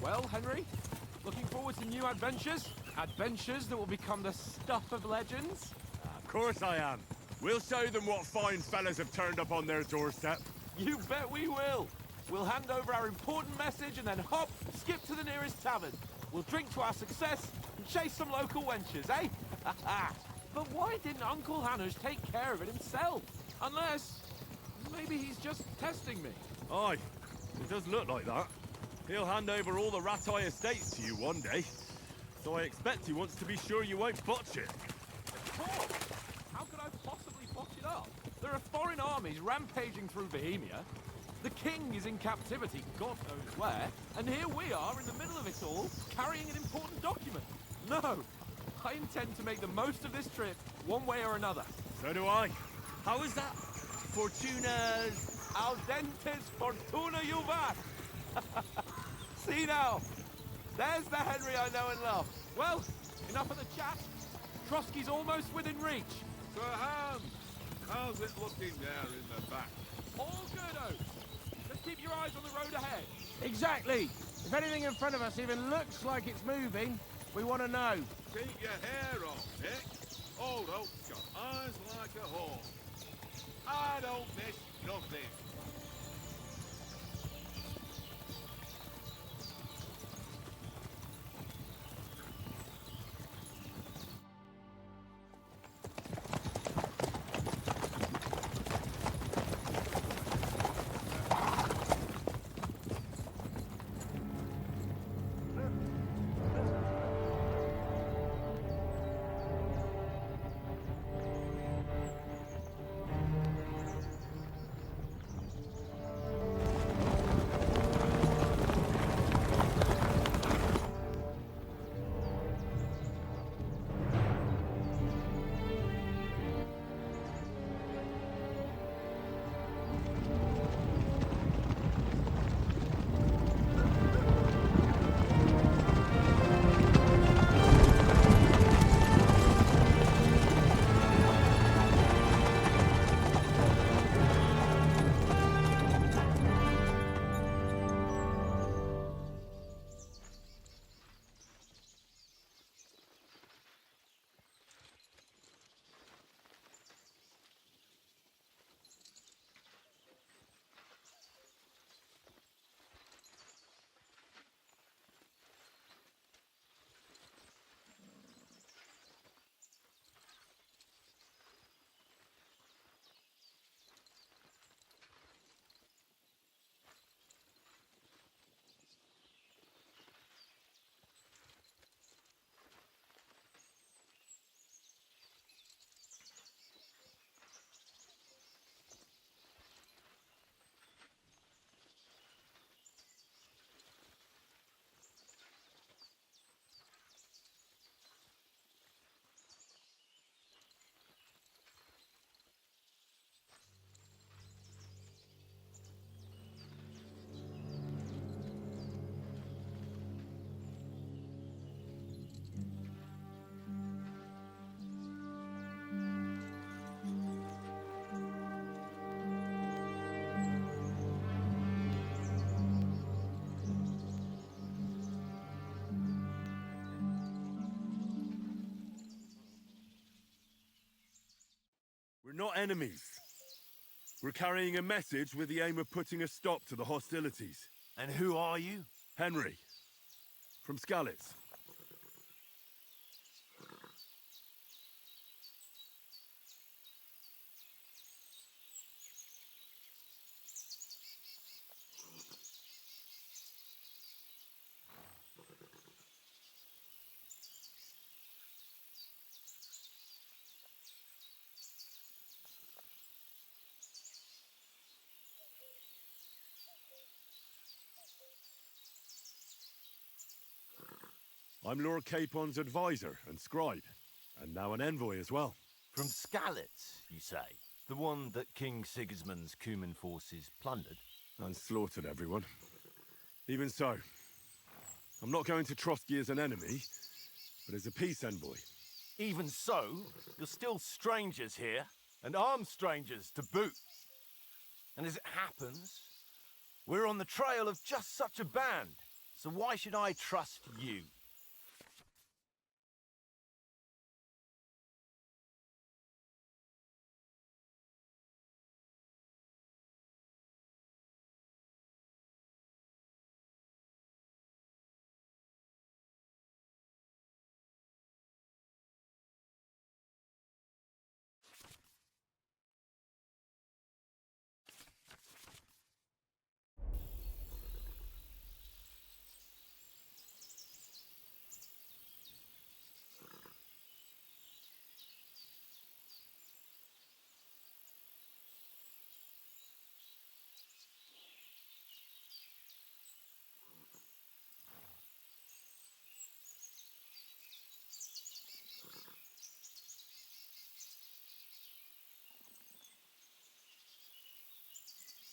Well, Henry, looking forward to new adventures? Adventures that will become the stuff of legends? Of course I am. We'll show them what fine fellas have turned up on their doorstep. You bet we will. We'll hand over our important message and then hop, skip to the nearest tavern. We'll drink to our success and chase some local wenches, eh? But why didn't Uncle Hanners take care of it himself? Unless, maybe he's just testing me. Aye, it does look like that. He'll hand over all the Ratai estates to you one day. So I expect he wants to be sure you won't botch it. Of course. How could I possibly botch it up? There are foreign armies rampaging through Bohemia. The king is in captivity, God knows where, and here we are in the middle of it all, carrying an important document. No, I intend to make the most of this trip, one way or another. So do I. How is that? Fortuna's... Audentes fortuna juvat! See now, there's the Henry I know and love. Well, enough of the chat. Trotsky's almost within reach. Sir Hans, how's it looking there in the back? All good, Oak. Just keep your eyes on the road ahead. Exactly. If anything in front of us even looks like it's moving, we want to know. Keep your hair on, Nick. Old Oak's got eyes like a hawk. I don't miss nothing. We're not enemies. We're carrying a message with the aim of putting a stop to the hostilities. And who are you? Henry, from Skalitz. I'm Lord Capon's advisor and scribe, and now an envoy as well. From Skalitz, you say? The one that King Sigismund's Cuman forces plundered? And slaughtered everyone. Even so, I'm not going to Trotsky as an enemy, but as a peace envoy. Even so, you're still strangers here, and armed strangers to boot. And as it happens, we're on the trail of just such a band. So why should I trust you?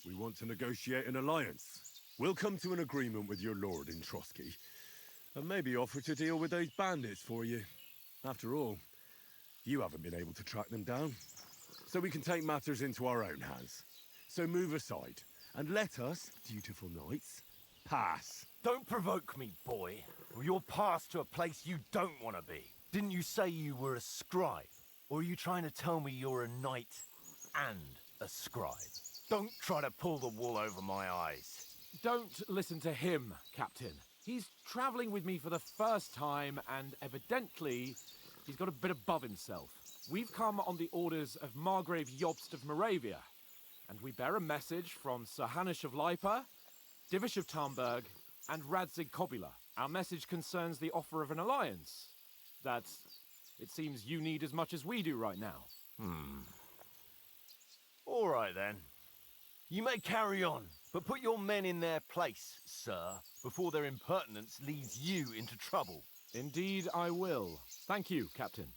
We want to negotiate an alliance. We'll come to an agreement with your lord in Trotsky, and maybe offer to deal with those bandits for you. After all, you haven't been able to track them down. So we can take matters into our own hands. So move aside, and let us, dutiful knights, pass. Don't provoke me, boy, or you'll pass to a place you don't want to be. Didn't you say you were a scribe? Or are you trying to tell me you're a knight and a scribe? Don't try to pull the wool over my eyes. Don't listen to him, Captain. He's travelling with me for the first time, and evidently, he's got a bit above himself. We've come on the orders of Margrave Jobst of Moravia, and we bear a message from Sir Hanish of Lipa, Divish of Tarnberg, and Radzig Kobula. Our message concerns the offer of an alliance that it seems you need as much as we do right now. All right, then. You may carry on, but put your men in their place, sir, before their impertinence leads you into trouble. Indeed, I will. Thank you, Captain.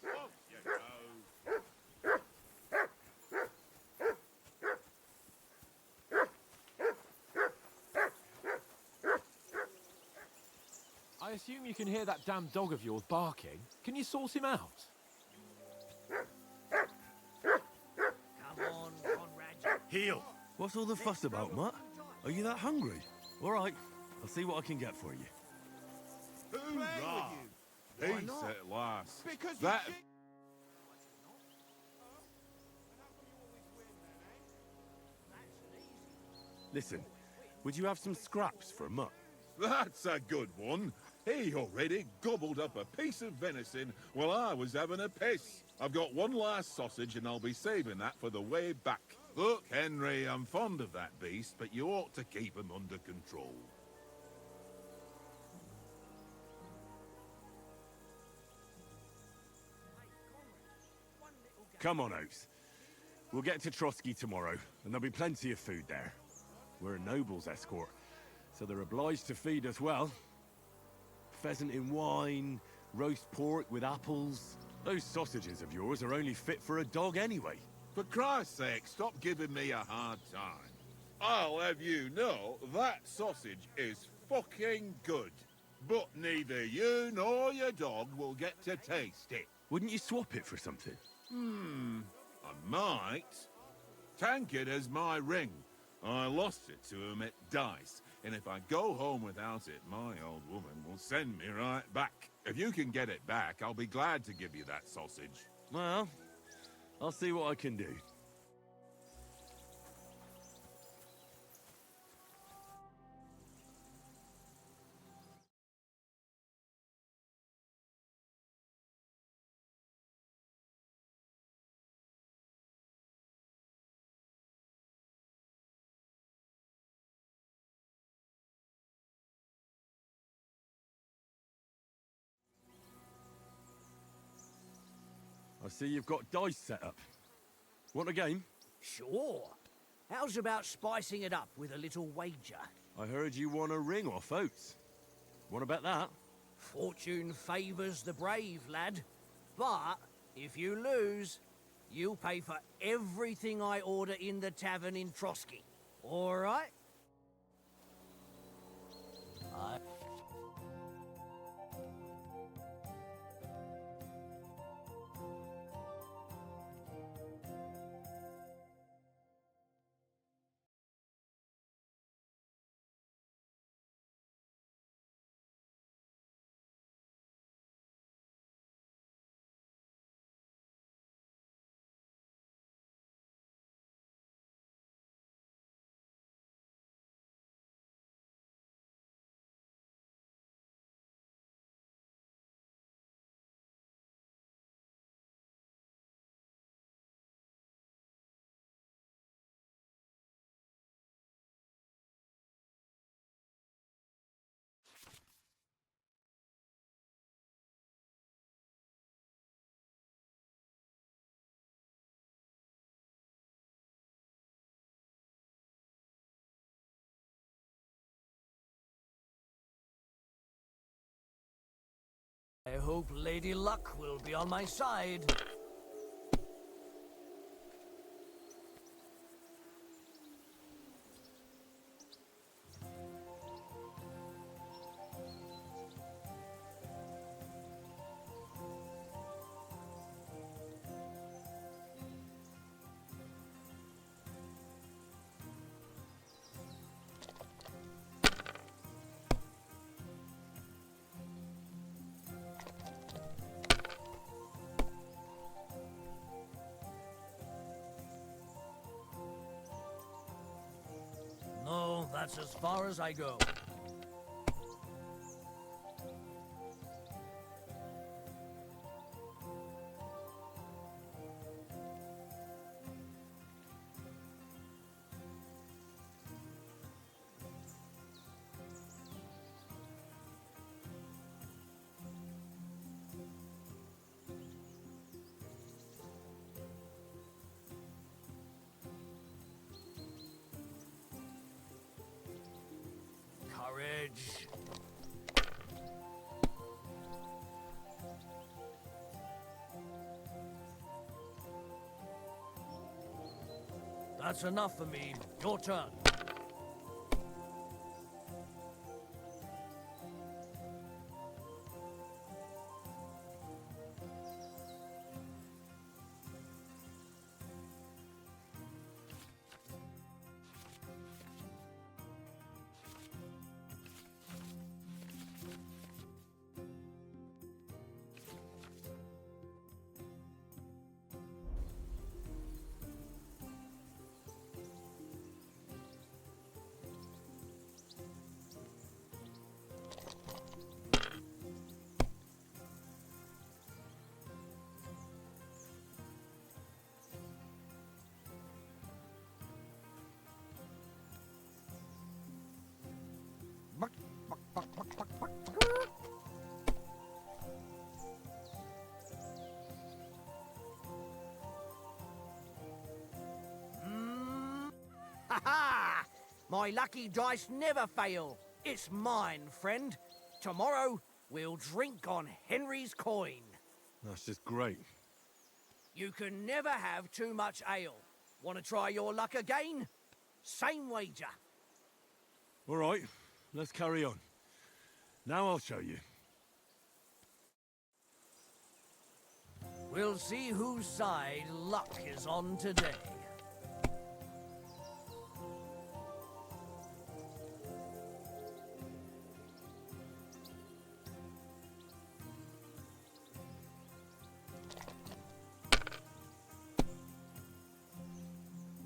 Off you go. I assume you can hear that damn dog of yours barking. Can you sort him out? Come on, Conrad. Heel! What's all the fuss about, Mutt? Are you that hungry? All right, I'll see what I can get for you. Hoorah! Why Peace not? at last. Because That... you Listen, would you have some scraps for a mutt? That's a good one. He already gobbled up a piece of venison while I was having a piss. I've got one last sausage and I'll be saving that for the way back. Look, Henry, I'm fond of that beast, but you ought to keep him under control. Come on, Oates. We'll get to Trotsky tomorrow, and there'll be plenty of food there. We're a noble's escort, so they're obliged to feed us well. Pheasant in wine, roast pork with apples. Those sausages of yours are only fit for a dog anyway. For Christ's sake, stop giving me a hard time. I'll have you know that sausage is fucking good. But neither you nor your dog will get to taste it. Wouldn't you swap it for something? I might. Tankard has my ring. I lost it to him at dice, and if I go home without it, my old woman will send me right back. If you can get it back, I'll be glad to give you that sausage. Well, I'll see what I can do. I see you've got dice set up. Want a game? Sure. How's about spicing it up with a little wager? I heard you won a ring off Oates. What about that? Fortune favours the brave, lad. But if you lose, you'll pay for everything I order in the tavern in Trotsky. All right? I hope Lady Luck will be on my side. No, that's as far as I go. Courage. That's enough for me. Your turn. My lucky dice never fail. It's mine, friend. Tomorrow, we'll drink on Henry's coin. That's just great. You can never have too much ale. Want to try your luck again? Same wager. All right, let's carry on. Now I'll show you. We'll see whose side luck is on today.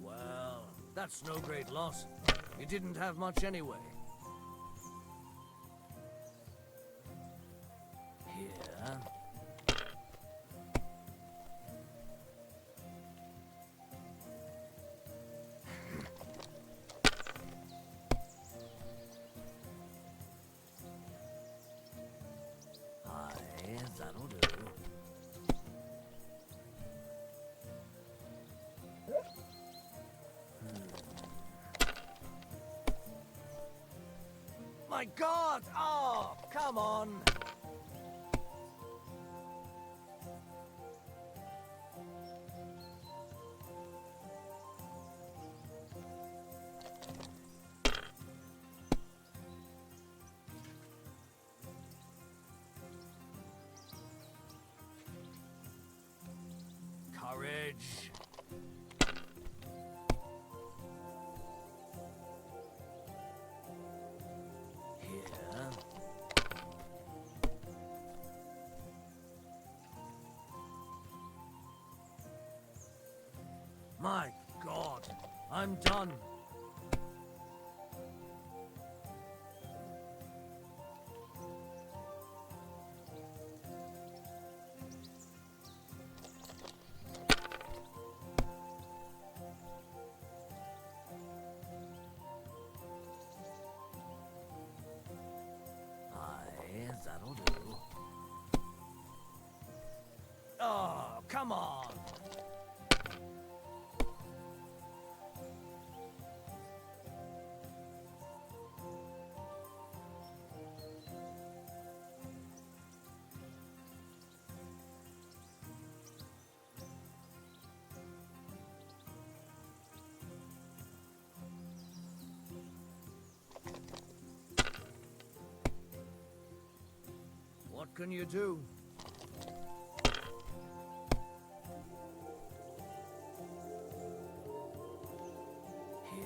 Well, that's no great loss. You didn't have much anyway. Here. Aye, that'll do. My God! Oh, come on! Courage. Here. My God, I'm done. Aye, that'll do. Oh, come on. What can you do? Here.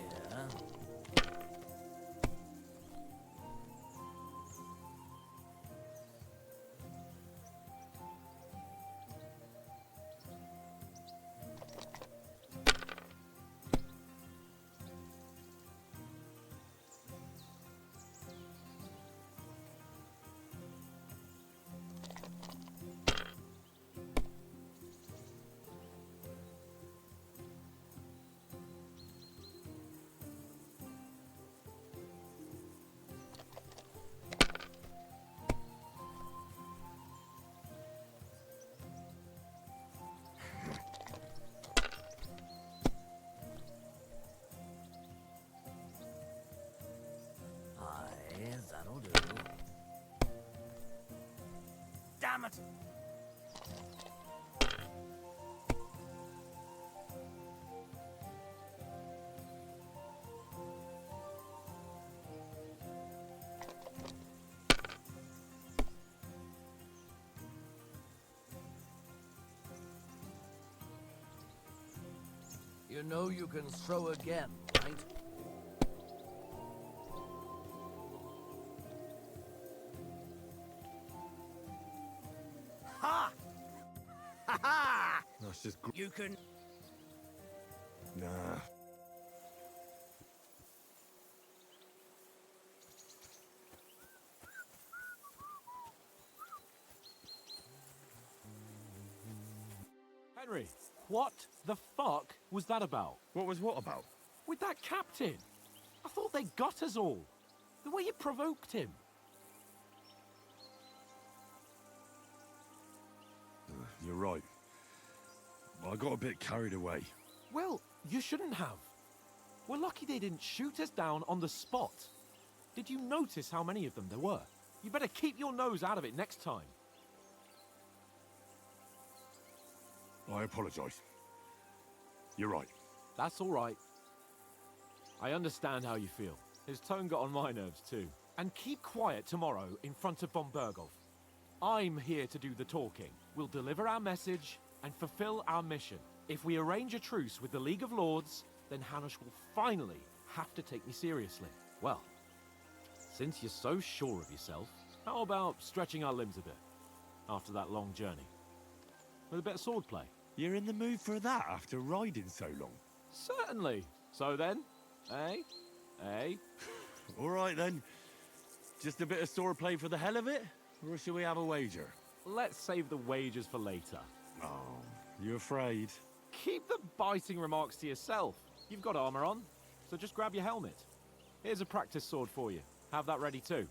Aye, that'll do. Damn it! You know you can throw again, right? Ha! Ha ha! That's just You can... Nah. Henry, what the fuck was that about? What was what about? With that captain? I thought they got us all. The way you provoked him. You're right. I got a bit carried away. Well, you shouldn't have. We're lucky they didn't shoot us down on the spot. Did you notice how many of them there were? You better keep your nose out of it next time. I apologize. You're right. That's all right. I understand how you feel. His tone got on my nerves too. And keep quiet tomorrow in front of von Berghoff. I'm here to do the talking. We'll deliver our message and fulfill our mission. If we arrange a truce with the League of Lords, then Hanush will finally have to take me seriously. Well, since you're so sure of yourself, how about stretching our limbs a bit after that long journey? With a bit of swordplay. You're in the mood for that after riding so long? Certainly. So then, eh? Eh? All right then. Just a bit of swordplay for the hell of it? Or shall we have a wager? Let's save the wagers for later. Oh, you afraid? Keep the biting remarks to yourself. You've got armor on, so just grab your helmet. Here's a practice sword for you. Have that ready too.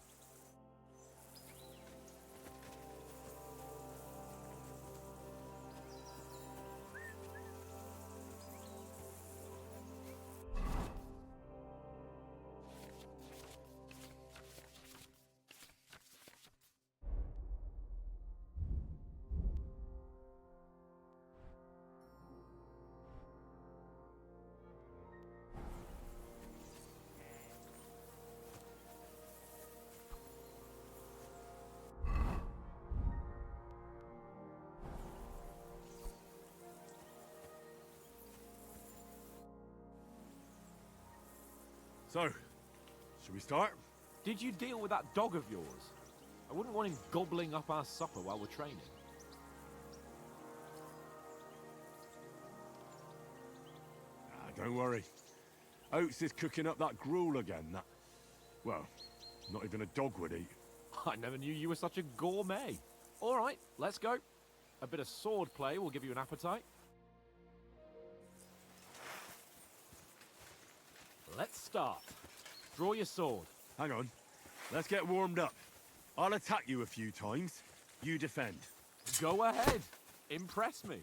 So, should we start? Did you deal with that dog of yours? I wouldn't want him gobbling up our supper while we're training. Don't worry. Oates is cooking up that gruel again, that... Well, not even a dog would eat. I never knew you were such a gourmet. All right, let's go. A bit of sword play will give you an appetite. Let's start. Draw your sword. Hang on. Let's get warmed up. I'll attack you a few times. You defend. Go ahead. Impress me.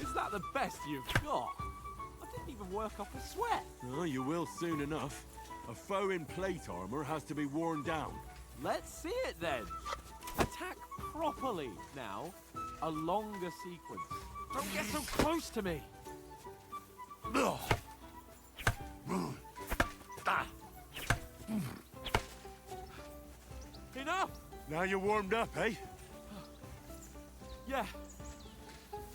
Is that the best you've got? I didn't even work up a sweat. Oh, you will soon enough. A foe in plate armor has to be worn down. Let's see it then. Attack properly now. A longer sequence. Don't get so close to me. Enough! Now you're warmed up, eh? Yeah.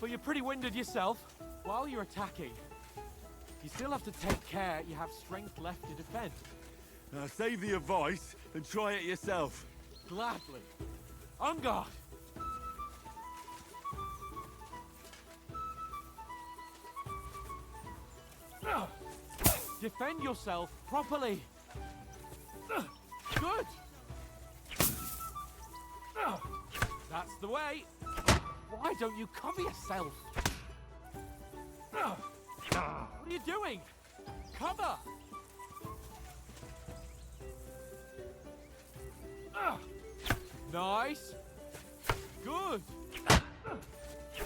But you're pretty winded yourself. While you're attacking, you still have to take care you have strength left to defend. Now save the advice and try it yourself. Gladly. On guard. Defend yourself properly. Good. That's the way. Why don't you cover yourself? What are you doing? Cover. Nice. Good.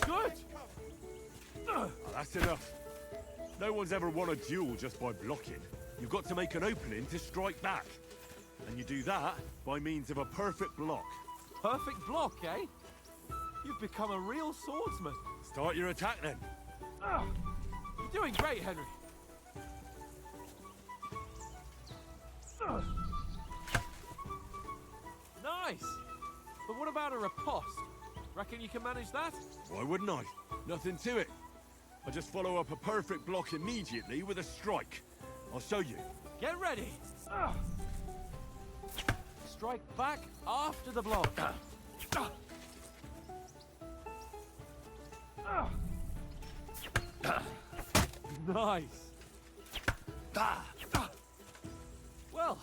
Good. Oh, that's enough. No one's ever won a duel just by blocking. You've got to make an opening to strike back. And you do that by means of a perfect block. Perfect block, eh? You've become a real swordsman. Start your attack then. You're doing great, Henry. Nice. But what about a riposte? Reckon you can manage that? Why wouldn't I? Nothing to it. I just follow up a perfect block immediately with a strike. I'll show you. Get ready. Strike back after the block. Nice. Well,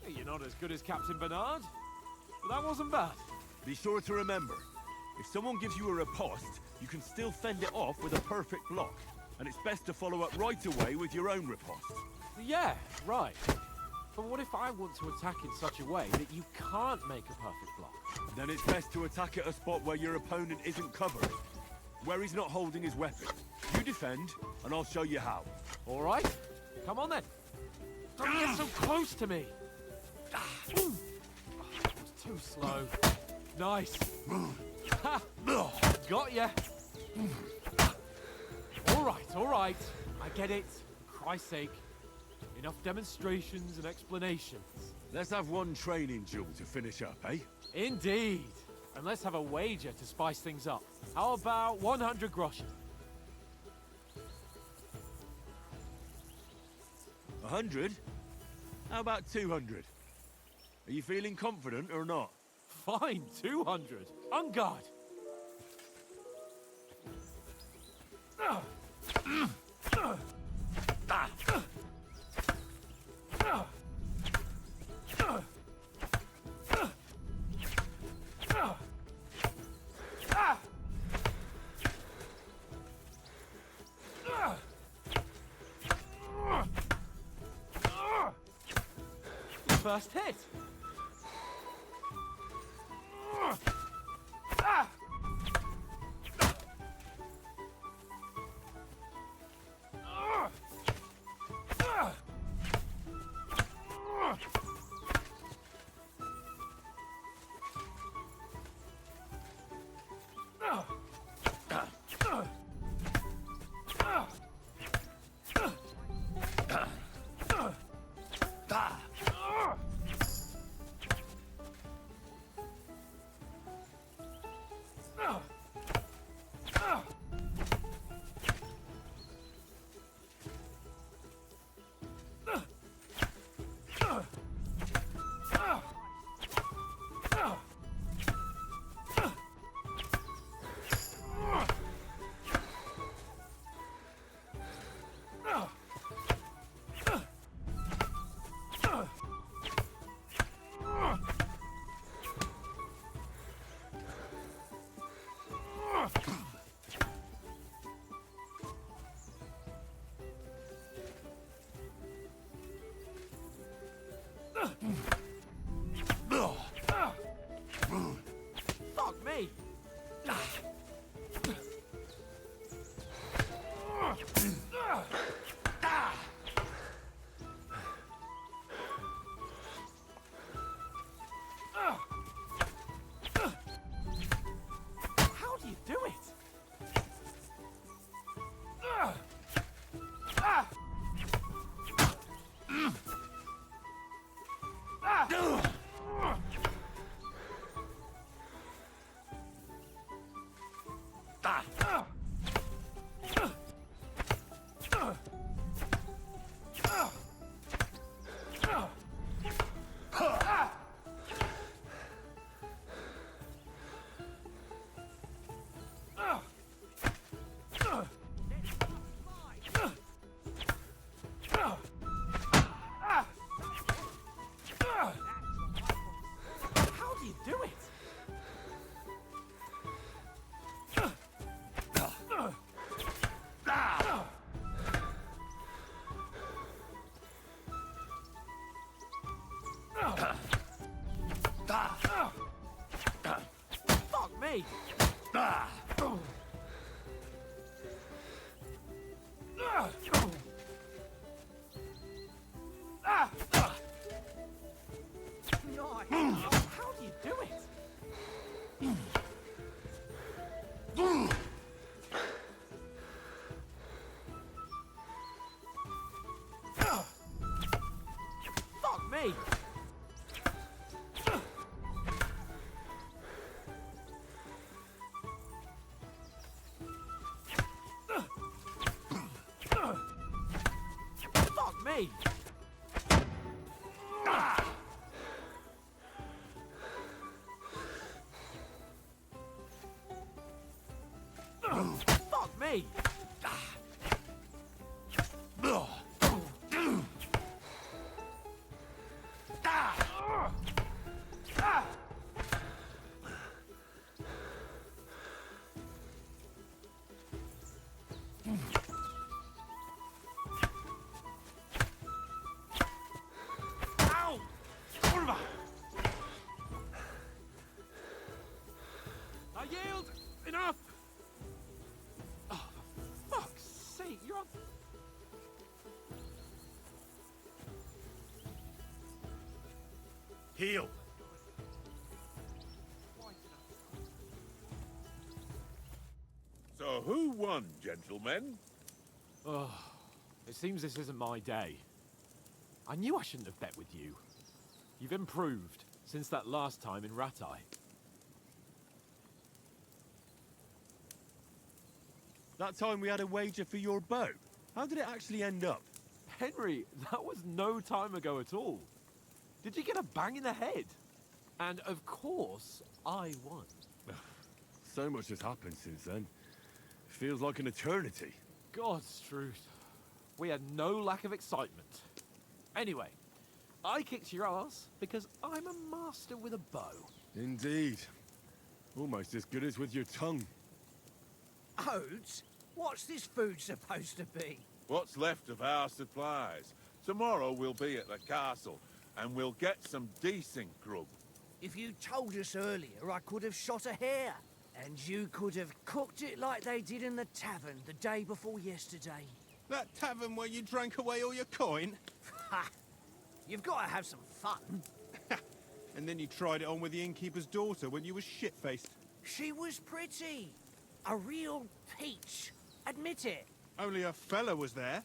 you're not as good as Captain Bernard, but that wasn't bad. Be sure to remember, if someone gives you a riposte, you can still fend it off with a perfect block. And it's best to follow up right away with your own riposte. Yeah, right. But what if I want to attack in such a way that you can't make a perfect block? Then it's best to attack at a spot where your opponent isn't covered. Where he's not holding his weapon. You defend, and I'll show you how. All right. Come on then. Don't get so close to me. That was too slow. Nice. Ha! Got ya. All right. I get it. For Christ's sake. Enough demonstrations and explanations. Let's have one training duel to finish up, eh? Indeed. And let's have a wager to spice things up. How about 100 groschen? 100? How about 200? Are you feeling confident or not? Fine, 200. On guard. First hit. Fuck me! How do you do it? How do you do it? Fuck me! How do you do it? Fuck me! Fuck me! Fuck me! I yield! Enough! Oh, for fuck's sake, you're on... Heal! So who won, gentlemen? Oh, it seems this isn't my day. I knew I shouldn't have bet with you. You've improved since that last time in Ratai. That time we had a wager for your bow. How did it actually end up? Henry, that was no time ago at all. Did you get a bang in the head? And of course, I won. So much has happened since then. Feels like an eternity. God's truth. We had no lack of excitement. Anyway, I kicked your ass because I'm a master with a bow. Indeed. Almost as good as with your tongue. Oats? What's this food supposed to be? What's left of our supplies? Tomorrow we'll be at the castle, and we'll get some decent grub. If you told us earlier, I could have shot a hare. And you could have cooked it like they did in the tavern the day before yesterday. That tavern where you drank away all your coin? Ha! You've got to have some fun. And then you tried it on with the innkeeper's daughter when you were shit-faced. She was pretty. A real peach. Admit it. Only a fella was there.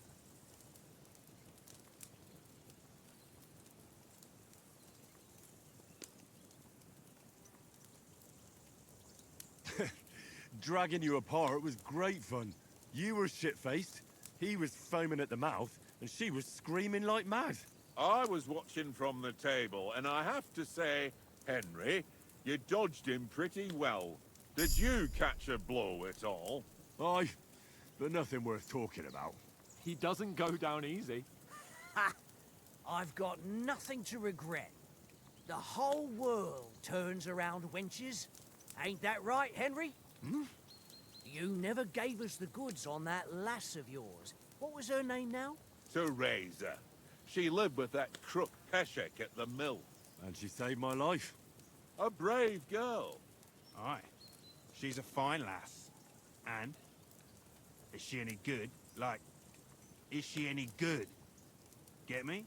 Dragging you apart was great fun. You were shit-faced, he was foaming at the mouth, and she was screaming like mad. I was watching from the table, and I have to say, Henry, you dodged him pretty well. Did you catch a blow at all? Aye, but nothing worth talking about. He doesn't go down easy. Ha! I've got nothing to regret. The whole world turns around wenches. Ain't that right, Henry? Hmm? You never gave us the goods on that lass of yours. What was her name now? Teresa. She lived with that crook Peshek at the mill. And she saved my life. A brave girl. Aye. She's a fine lass. And? Is she any good? Like, is she any good? Get me?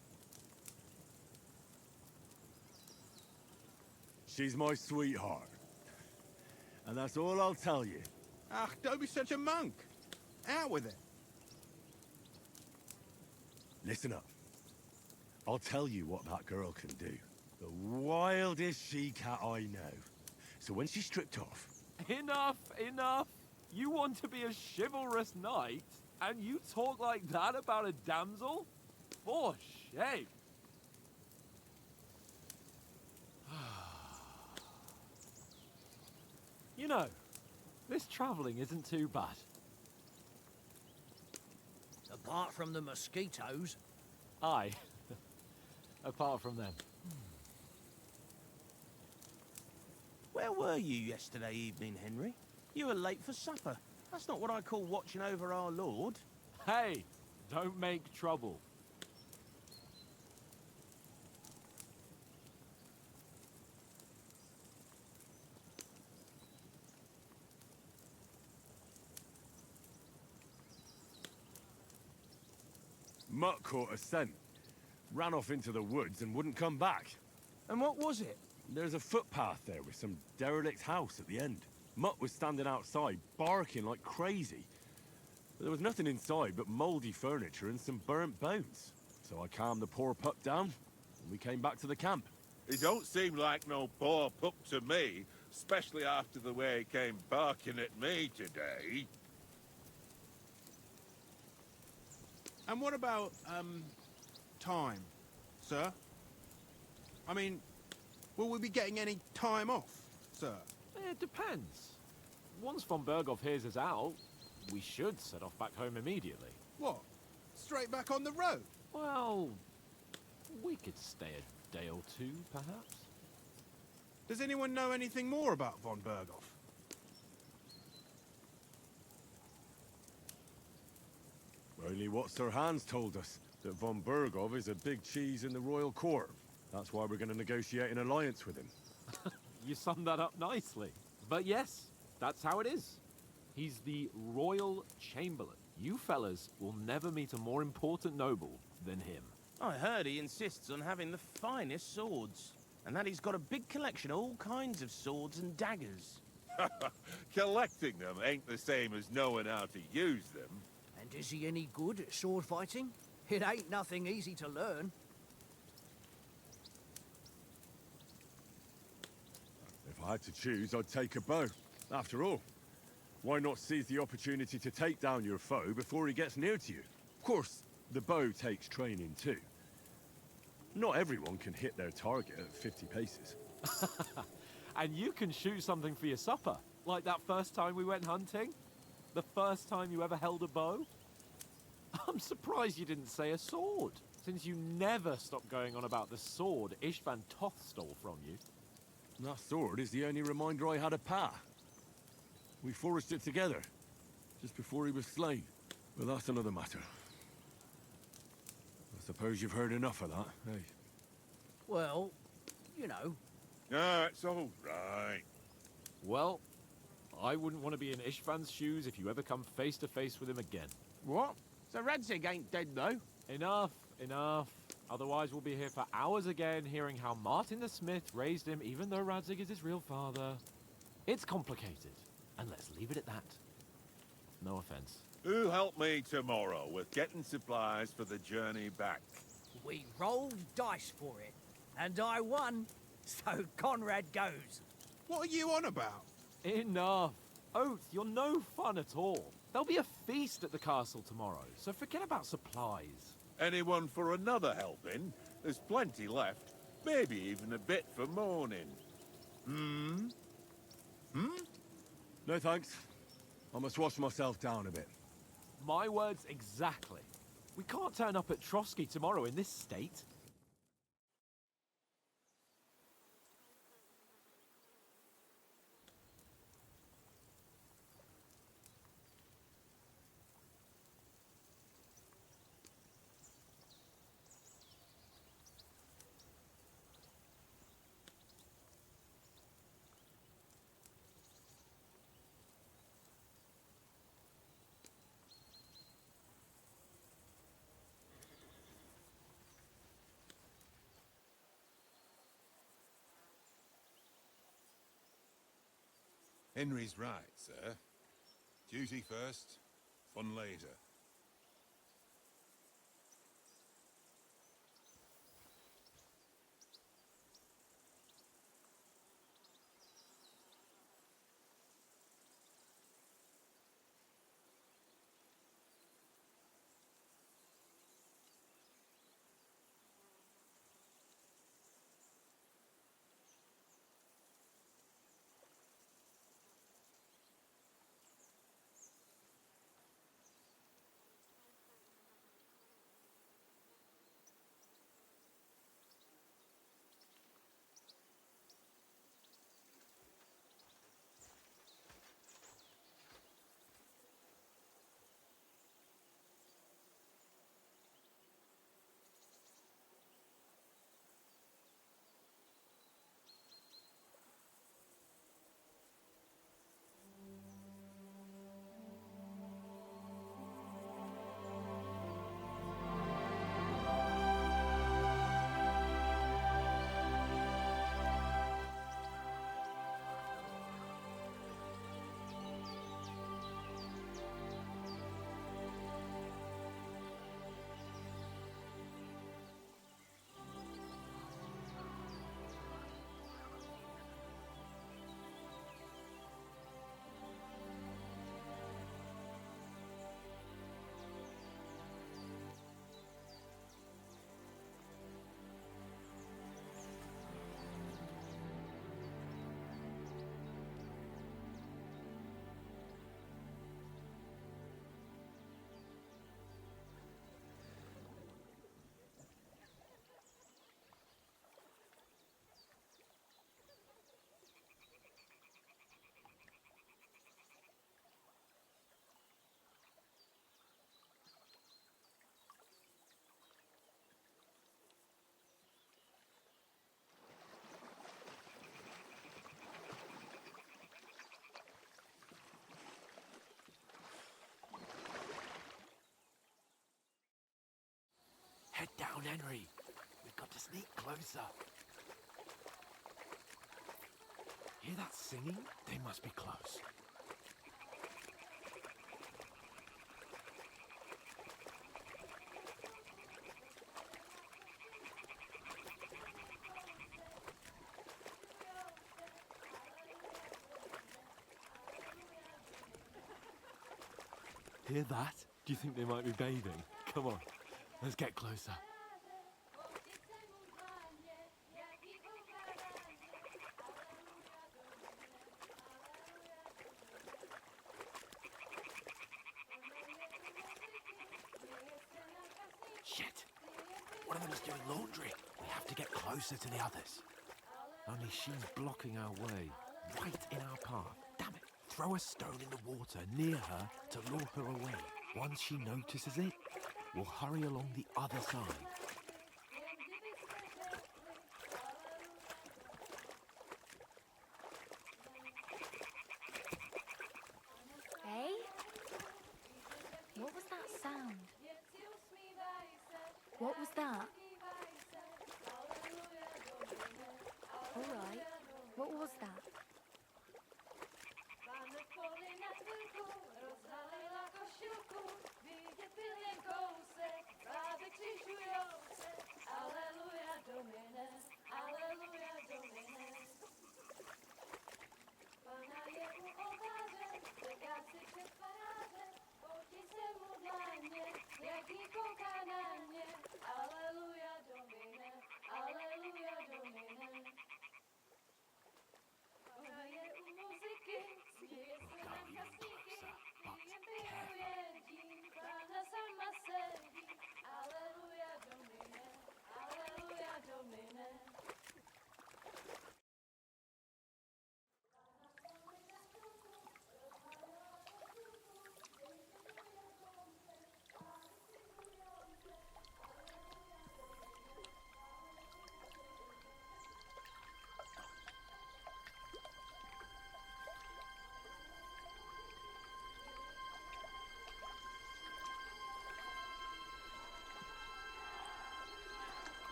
She's my sweetheart. And that's all I'll tell you. Ah, don't be such a monk. Out with it. Listen up. I'll tell you what that girl can do. The wildest she-cat I know. So when she's stripped off... Enough, enough. You want to be a chivalrous knight, and you talk like that about a damsel? For shame. You know, this traveling isn't too bad. Apart from the mosquitoes. Aye. Apart from them. Where were you yesterday evening, Henry? You were late for supper. That's not what I call watching over our lord. Hey, don't make trouble. Mutt caught a scent. Ran off into the woods and wouldn't come back. And what was it? There's a footpath there with some derelict house at the end. Mutt was standing outside, barking like crazy. But there was nothing inside but mouldy furniture and some burnt bones. So I calmed the poor pup down, and we came back to the camp. He don't seem like no poor pup to me, especially after the way he came barking at me today. And what about, time, sir? I mean, will we be getting any time off, sir? It depends. Once von Berghoff hears us out, we should set off back home immediately. What? Straight back on the road? Well, we could stay a day or two, perhaps. Does anyone know anything more about von Berghoff? Only what Sir Hans told us, that von Berghoff is a big cheese in the royal court. That's why we're going to negotiate an alliance with him. You summed that up nicely. But yes, That's how it is. He's the Royal Chamberlain. You fellas will never meet a more important noble than him. I heard he insists on having the finest swords, and that he's got a big collection of all kinds of swords and daggers. Collecting them ain't the same as knowing how to use them. And is he any good at sword fighting? It ain't nothing easy to learn. If I had to choose, I'd take a bow. After all, why not seize the opportunity to take down your foe before he gets near to you? Of course, the bow takes training too. Not everyone can hit their target at 50 paces. And you can shoot something for your supper, like that first time we went hunting? The first time you ever held a bow? I'm surprised you didn't say a sword, since you never stopped going on about the sword Ishvan Toth stole from you. That sword is the only reminder I had of Pa. We forged it together, just before he was slain. But that's another matter. I suppose you've heard enough of that, eh? Well, you know. Ah, it's all right. Well, I wouldn't want to be in Ishvan's shoes if you ever come face to face with him again. What? So Radzig ain't dead, though? Enough, enough. Otherwise we'll be here for hours again hearing how Martin the Smith raised him even though Radzig is his real father. It's complicated, and let's leave it at that. No offense. Who'll help me tomorrow with getting supplies for the journey back? We rolled dice for it, and I won, so Conrad goes. What are you on about? Enough. Oath, you're no fun at all. There'll be a feast at the castle tomorrow, so forget about supplies. Anyone for another helping? There's plenty left. Maybe even a bit for morning. No thanks. I must wash myself down a bit. My words exactly. We can't turn up at Trotsky tomorrow in this state. Henry's right, sir. Duty first, fun later. Henry, we've got to sneak closer. Hear that singing? They must be close. Hear that? Do you think they might be bathing? Come on, let's get closer. Shit! One of them is doing laundry. We have to get closer to the others. Only she's blocking our way, right in our path. Damn it! Throw a stone in the water near her to lure her away. Once she notices it, we'll hurry along the other side. Hey? What was that sound? What was that? All right. What was that?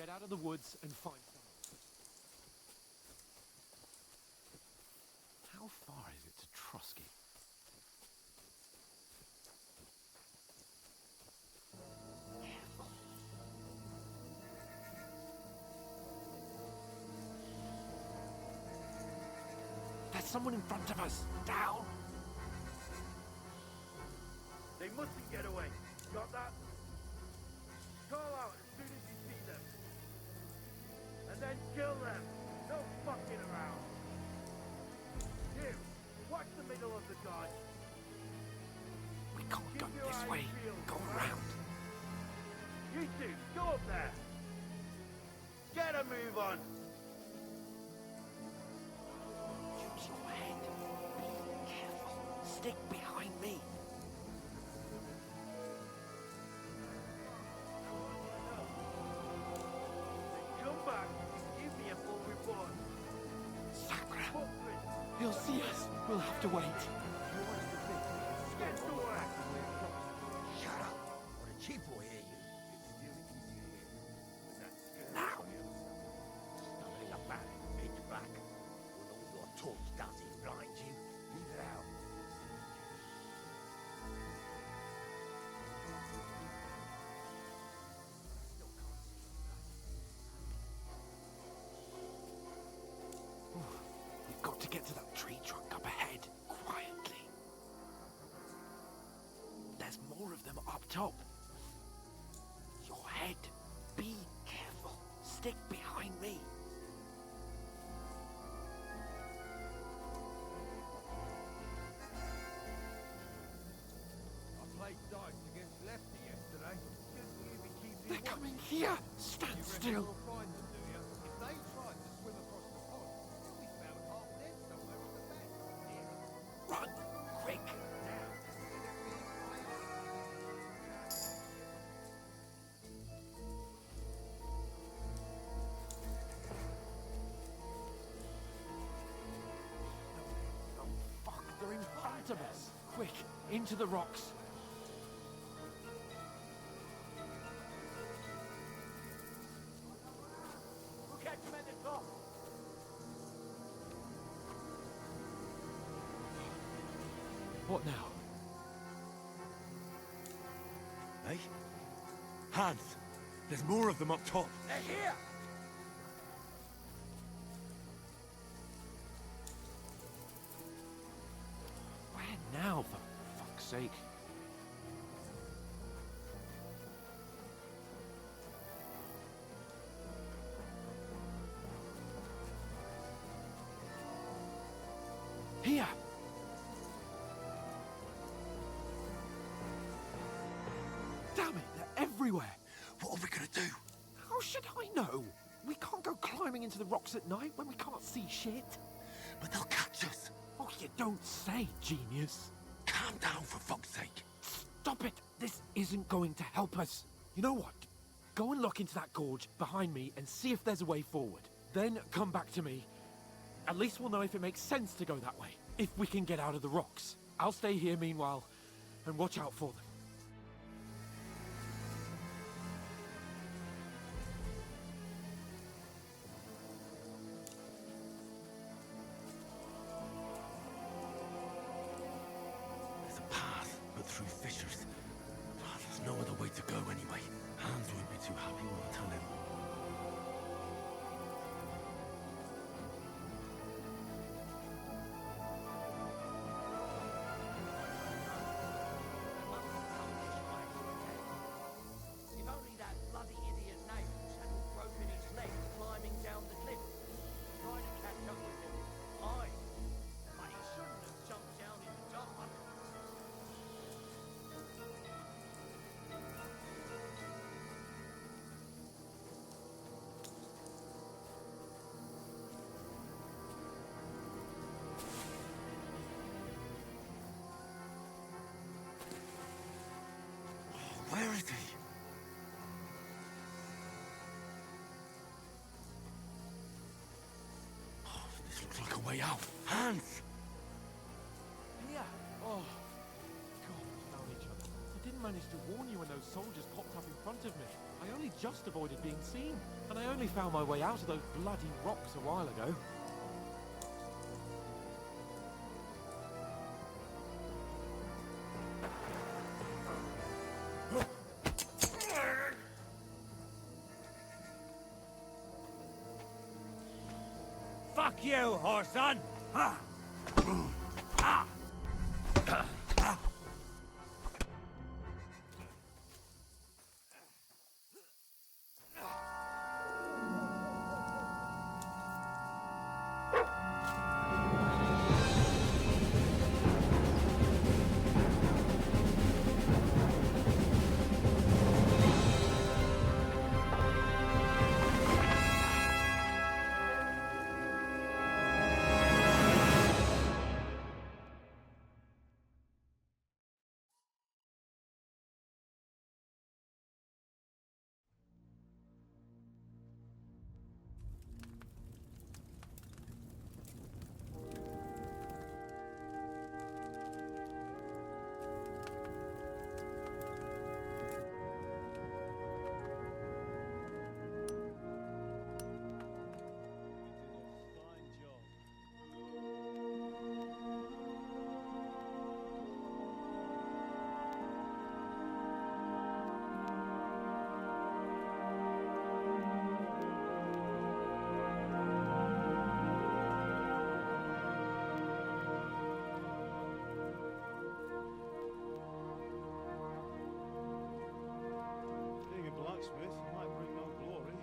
get out of the woods and find someone. How far is it to Trusky? There's someone in front of us. Down! They mustn't get away. Got that? Call out as soon as you see them. And then kill them. No fucking around. You, watch the middle of the dodge. We can't go this way. Go around. You two, go up there. Get a move on. Use your head. Be careful. Stick behind me. Come back and give me a full report. Sakura. Footprints. He'll see us. We'll have to wait. Get to work. Shut up. Or the chief will hear you. Now. Stumbling about in pitch black. When all your torch does is blind you, leave it out. We've got to get to that tree trunk up ahead, quietly. There's more of them up top. Your head. Be careful. Stick behind me. I played dice against Lefty yesterday. Shouldn't you be keeping They're coming here. Stand still. You'll find them, do you? If they tried to swim across the pond, you'll be found half dead somewhere on the bank. Run, quick. Oh, fuck, they're in front of us. Quick, into the rocks. We'll catch them at the top. What now? Hey? Hans! There's more of them up top. They're here! Where now, for fuck's sake? Here! Damn it, they're everywhere! What are we gonna do? How should I know? We can't go climbing into the rocks at night when we can't see shit. But they'll catch us. Oh, you don't say, genius. Calm down, for fuck's sake. Stop it! This isn't going to help us. You know what? Go and look into that gorge behind me and see if there's a way forward. Then come back to me. At least we'll know if it makes sense to go that way. If we can get out of the rocks. I'll stay here meanwhile and watch out for them. There's a path, but through fissures. Oh, there's no other way to go anyway. Hans won't be too happy when I tell him. If only that bloody idiot Nails hadn't broken his leg climbing down the cliff. Trying to catch up with him. Aye. But he shouldn't have jumped down in the dark. Where is he? Oh, this looks like a way out. Hans! Here! Oh, God, we found each other. I didn't managed to warn you when those soldiers popped up in front of me. I only just avoided being seen, and I only found my way out of those bloody rocks a while ago. Fuck you, whoreson! Ha! Ah! Blacksmith might bring no glory.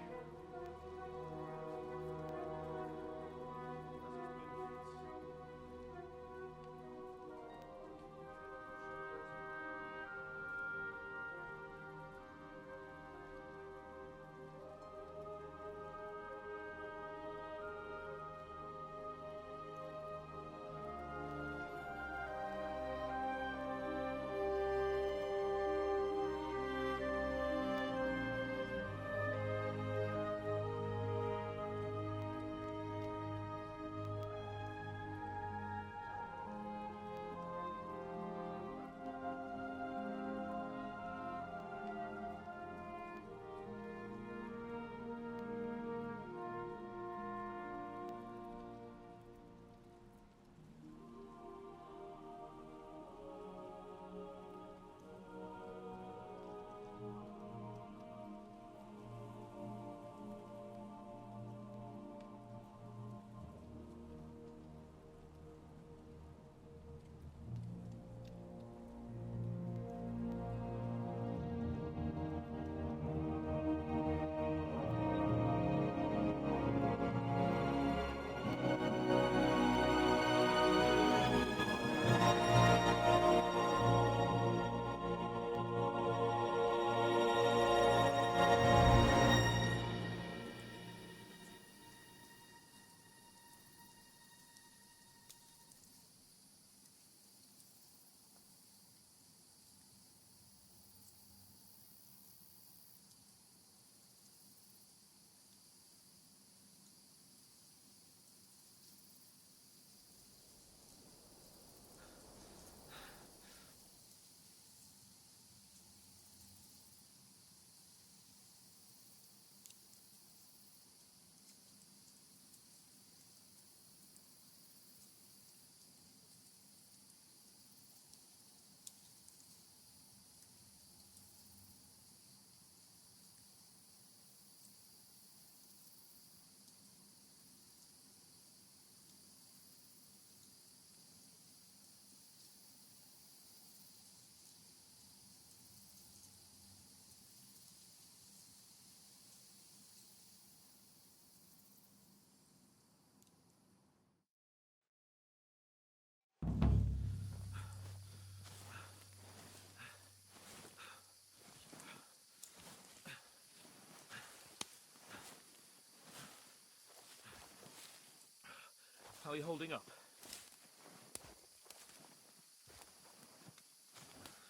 How are you holding up?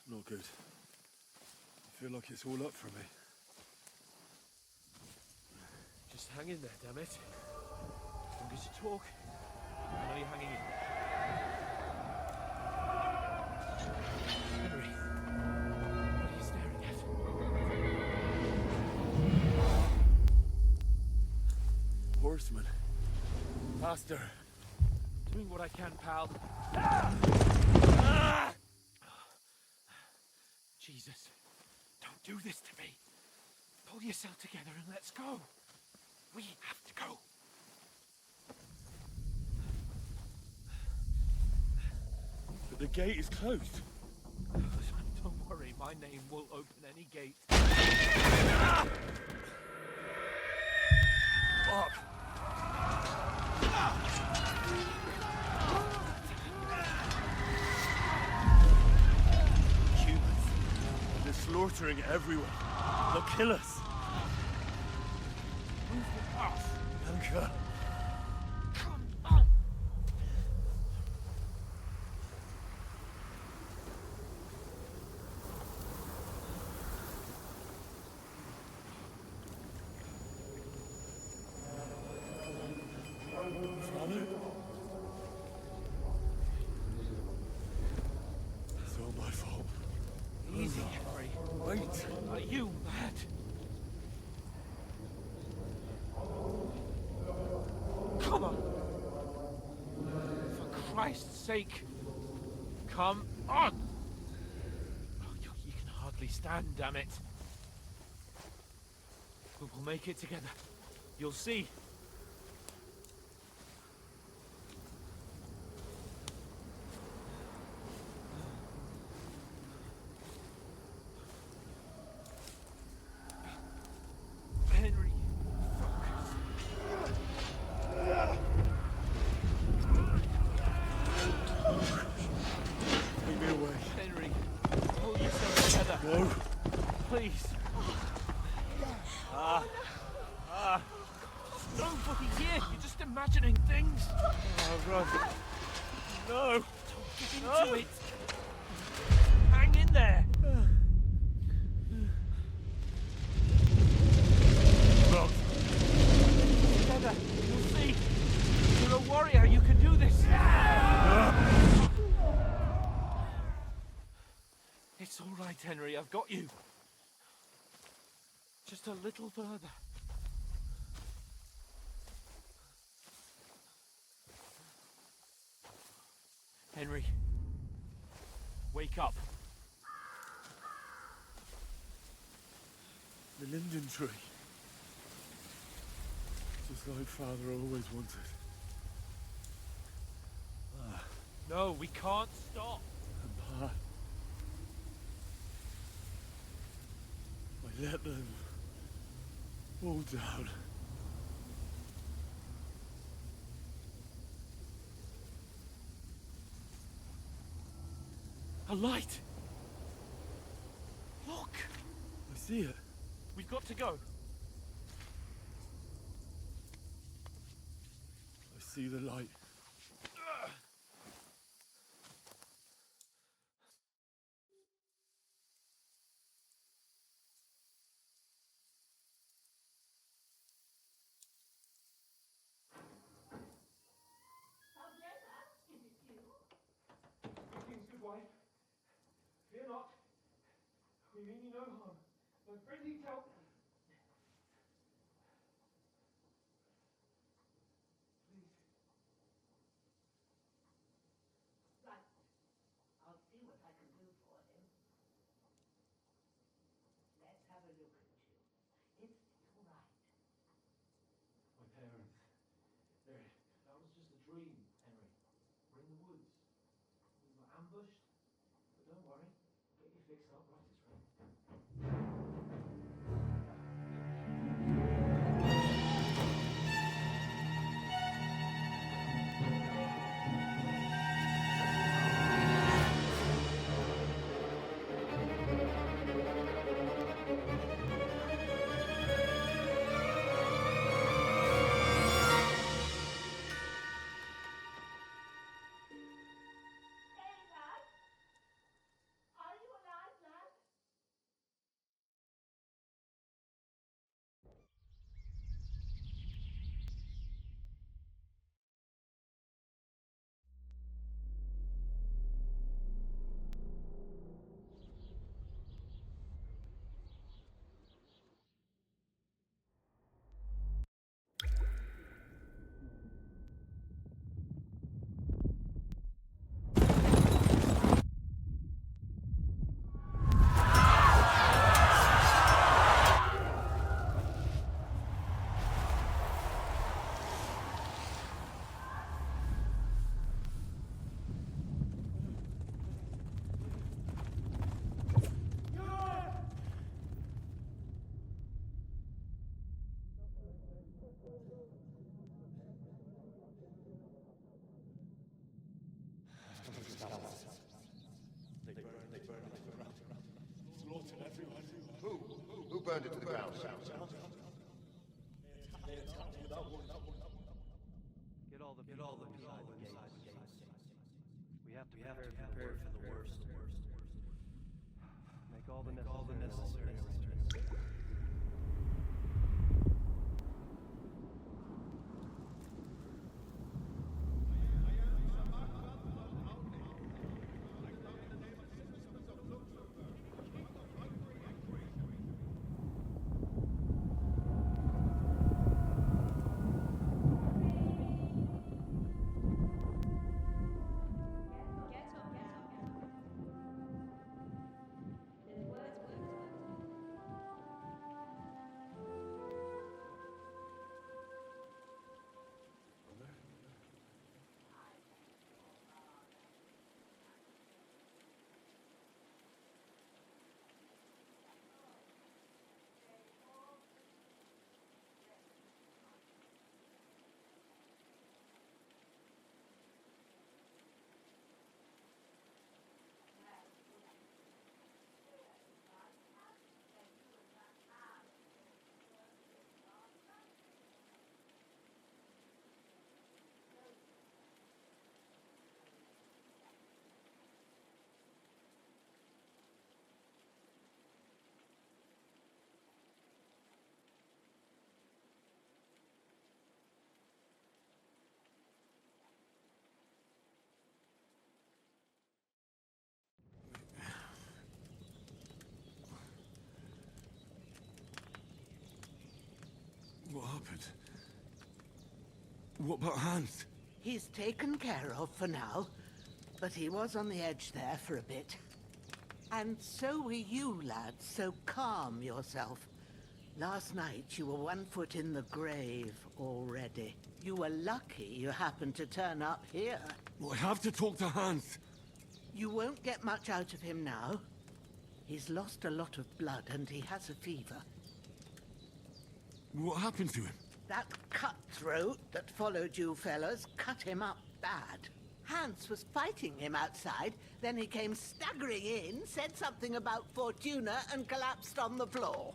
Not good. I feel like it's all up for me. Just hang in there, damn it. As long as you talk, I know you're hanging in. Henry, faster. Doing what I can, pal. Jesus, don't do this to me. Pull yourself together and let's go. We have to go. But the gate is closed. Don't worry, my name will open any gate. Fuck! Humans. They're slaughtering everyone. They'll kill us. Move the path. Anka. Come on. Father? It's all my fault. Easy, Henry. Wait. Are you mad? Come on! For Christ's sake, come on! Oh, you can hardly stand, damn it. But we'll make it together. You'll see. Henry, focus. Take me away. Henry, pull yourself together. No. Please. Nobody here. You're just imagining things. Oh, run. No. Don't get into it. Hang in there. Run. Together. You'll see. You're a warrior. You can do this. It's all right, Henry. I've got you. Just a little further. Henry, wake up. The linden tree. Just like Father always wanted. No, we can't stop. And Pa. I let them all down. A light. Look. I see it. We've got to go. I see the light. Greetings, good wife. Fear not. We mean you no harm. My friend needs help. Please. Right. I'll see what I can do for him. Let's have a look at you. It's all right. My parents. That was just a dream, Henry. We're in the woods. We were ambushed. But don't worry. We'll get you fixed up right as rain. Hey, lad. Are you alive, lad? burned it to the ground. Get all the people inside the gates. We have to prepare for the worst. Make all the necessary arrangements. What happened? What about Hans? He's taken care of for now, but he was on the edge there for a bit. And so were you, lad, so calm yourself. Last night you were 1 foot in the grave already. You were lucky you happened to turn up here. Well, I have to talk to Hans. You won't get much out of him now. He's lost a lot of blood and he has a fever. What happened to him? That cutthroat that followed you fellas cut him up bad. Hans was fighting him outside, then he came staggering in, said something about Fortuna and collapsed on the floor.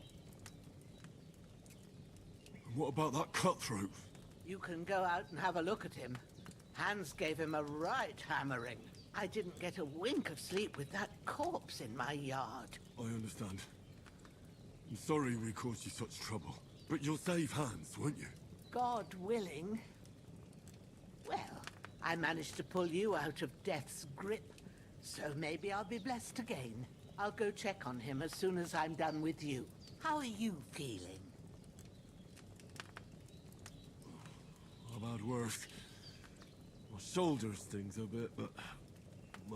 What about that cutthroat? You can go out and have a look at him. Hans gave him a right hammering. I didn't get a wink of sleep with that corpse in my yard. I understand. I'm sorry we caused you such trouble. But you'll save Hans, won't you? God willing. Well, I managed to pull you out of death's grip, so maybe I'll be blessed again. I'll go check on him as soon as I'm done with you. How are you feeling? I've had worse. My shoulder stings a bit, but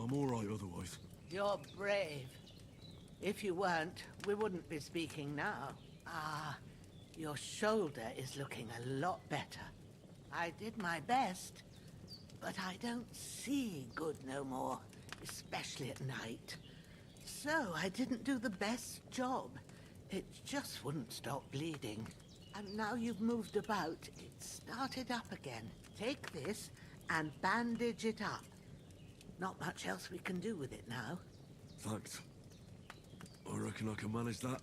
I'm all right otherwise. You're brave. If you weren't, we wouldn't be speaking now. Ah, your shoulder is looking a lot better. I did my best, but I don't see good no more, especially at night. So I didn't do the best job. It just wouldn't stop bleeding. And now you've moved about, it started up again. Take this and bandage it up. Not much else we can do with it now. Thanks. I reckon I can manage that.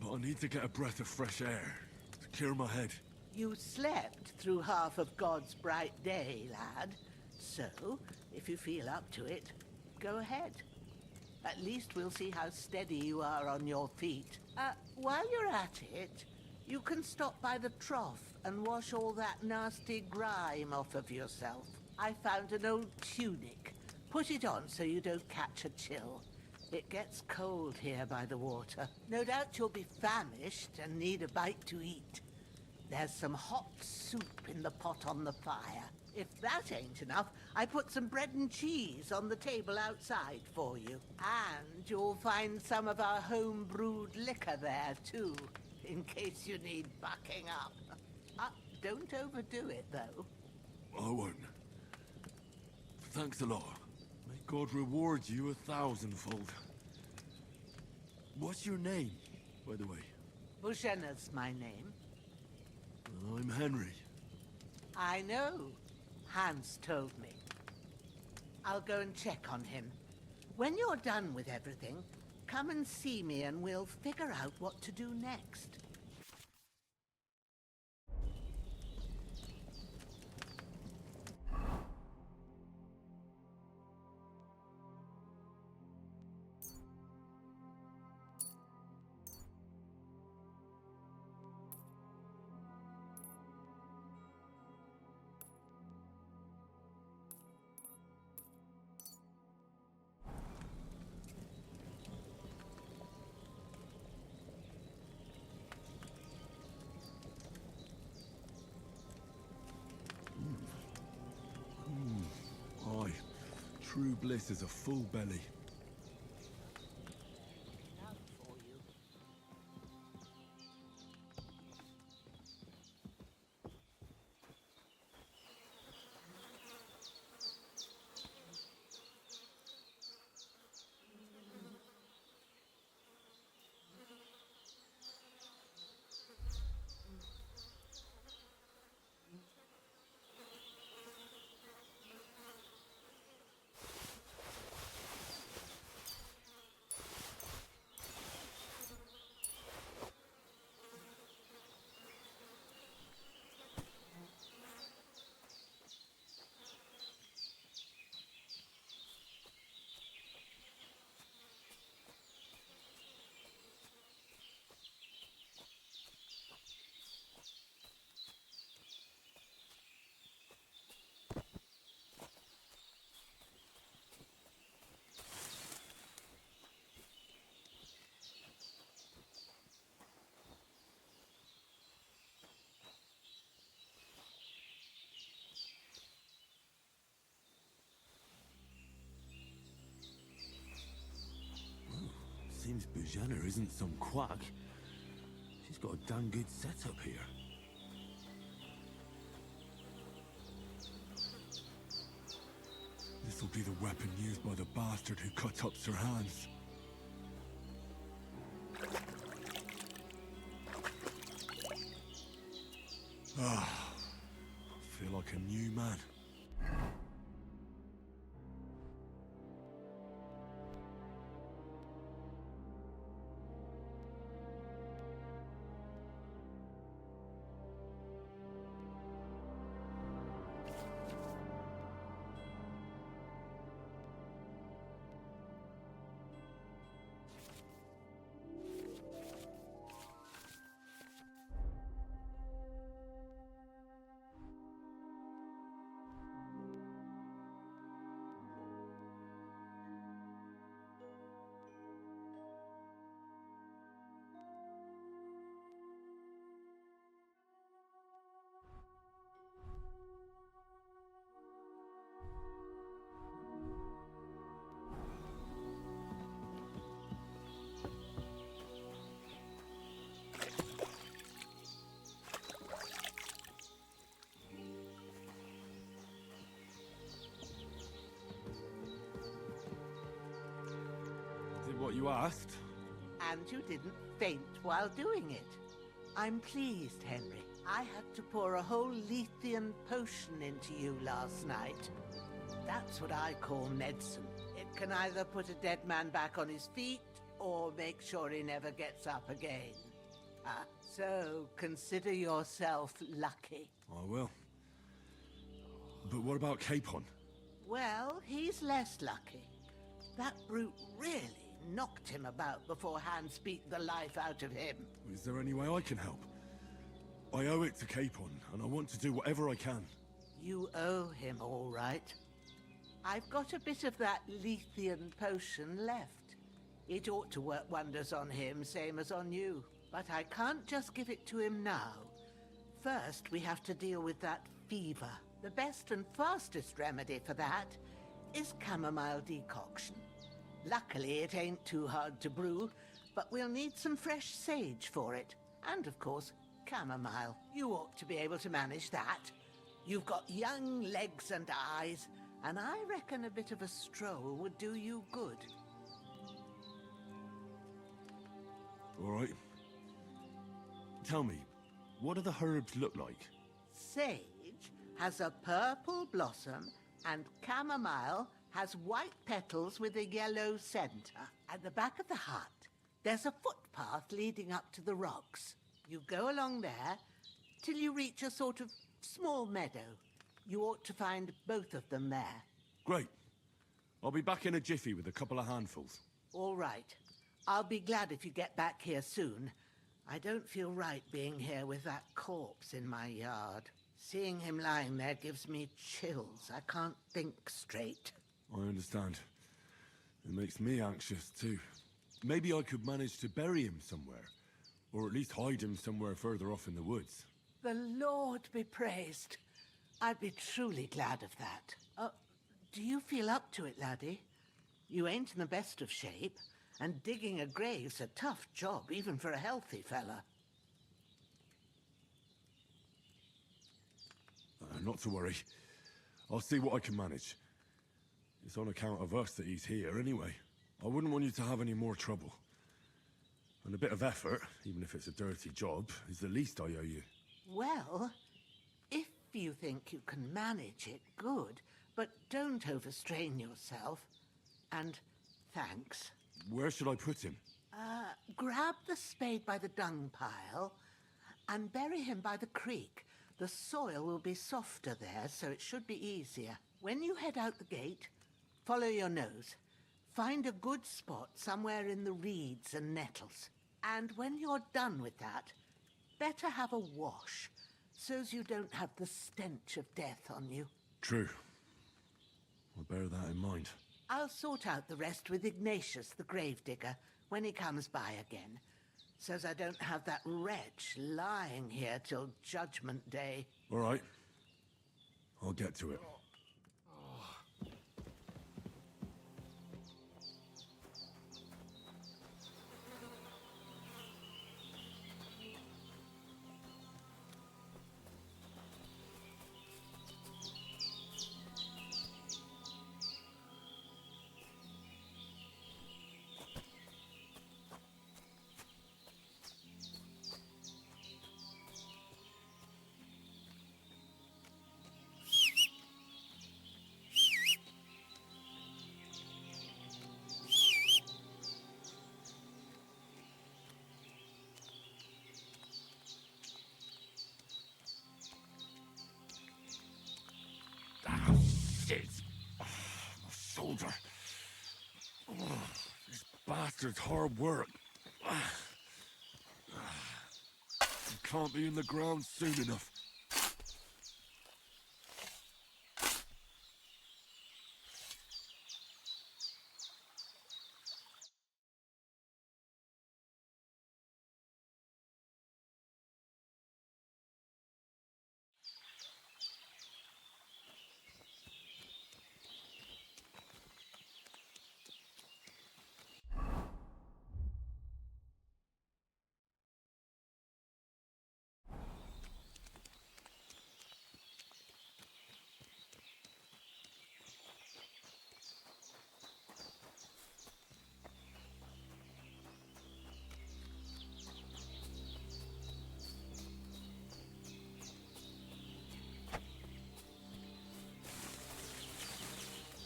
But I need to get a breath of fresh air to clear my head. You slept through half of God's bright day, lad. So, if you feel up to it, go ahead. At least we'll see how steady you are on your feet. While you're at it, you can stop by the trough and wash all that nasty grime off of yourself. I found an old tunic. Put it on so you don't catch a chill. It gets cold here by the water. No doubt you'll be famished and need a bite to eat. There's some hot soup in the pot on the fire. If that ain't enough, I put some bread and cheese on the table outside for you. And you'll find some of our home-brewed liquor there, too, in case you need bucking up. Don't overdo it, though. I won't. Thanks a lot. May God reward you 1,000-fold. What's your name, by the way? Bushena's my name. I'm Henry. I know. Hans told me. I'll go and check on him. When you're done with everything, come and see me and we'll figure out what to do next. Aye, true bliss is a full belly. Seems Bujana isn't some quack. She's got a damn good setup here. This'll be the weapon used by the bastard who cut up Sir Hans. Ah, I feel like a new man. What you asked. And you didn't faint while doing it. I'm pleased, Henry. I had to pour a whole Lethean potion into you last night. That's what I call medicine. It can either put a dead man back on his feet or make sure he never gets up again. So consider yourself lucky. I will. But what about Capon? Well, he's less lucky. That brute really knocked him about before Hans beat the life out of him. Is there any way I can help? I owe it to Capon, and I want to do whatever I can. You owe him, all right. I've got a bit of that Lethean potion left. It ought to work wonders on him, same as on you. But I can't just give it to him now. First, we have to deal with that fever. The best and fastest remedy for that is chamomile decoction. Luckily, it ain't too hard to brew, but we'll need some fresh sage for it. And, of course, chamomile. You ought to be able to manage that. You've got young legs and eyes, and I reckon a bit of a stroll would do you good. All right. Tell me, what do the herbs look like? Sage has a purple blossom, and chamomile has white petals with a yellow centre. At the back of the hut, there's a footpath leading up to the rocks. You go along there till you reach a sort of small meadow. You ought to find both of them there. Great. I'll be back in a jiffy with a couple of handfuls. All right. I'll be glad if you get back here soon. I don't feel right being here with that corpse in my yard. Seeing him lying there gives me chills. I can't think straight. I understand. It makes me anxious, too. Maybe I could manage to bury him somewhere. Or at least hide him somewhere further off in the woods. The Lord be praised. I'd be truly glad of that. Do you feel up to it, laddie? You ain't in the best of shape, and digging a grave's a tough job, even for a healthy fella. Not to worry. I'll see what I can manage. It's on account of us that he's here, anyway. I wouldn't want you to have any more trouble. And a bit of effort, even if it's a dirty job, is the least I owe you. Well, if you think you can manage it, good. But don't overstrain yourself. And thanks. Where should I put him? Grab the spade by the dung pile and bury him by the creek. The soil will be softer there, so it should be easier. When you head out the gate, follow your nose. Find a good spot somewhere in the reeds and nettles. And when you're done with that, better have a wash, so's you don't have the stench of death on you. True. I'll bear that in mind. I'll sort out the rest with Ignatius, the gravedigger, when he comes by again, so's I don't have that wretch lying here till Judgment Day. All right. I'll get to it. Shit! Oh, my shoulder. Oh, this bastard's hard work. He can't be in the ground soon enough.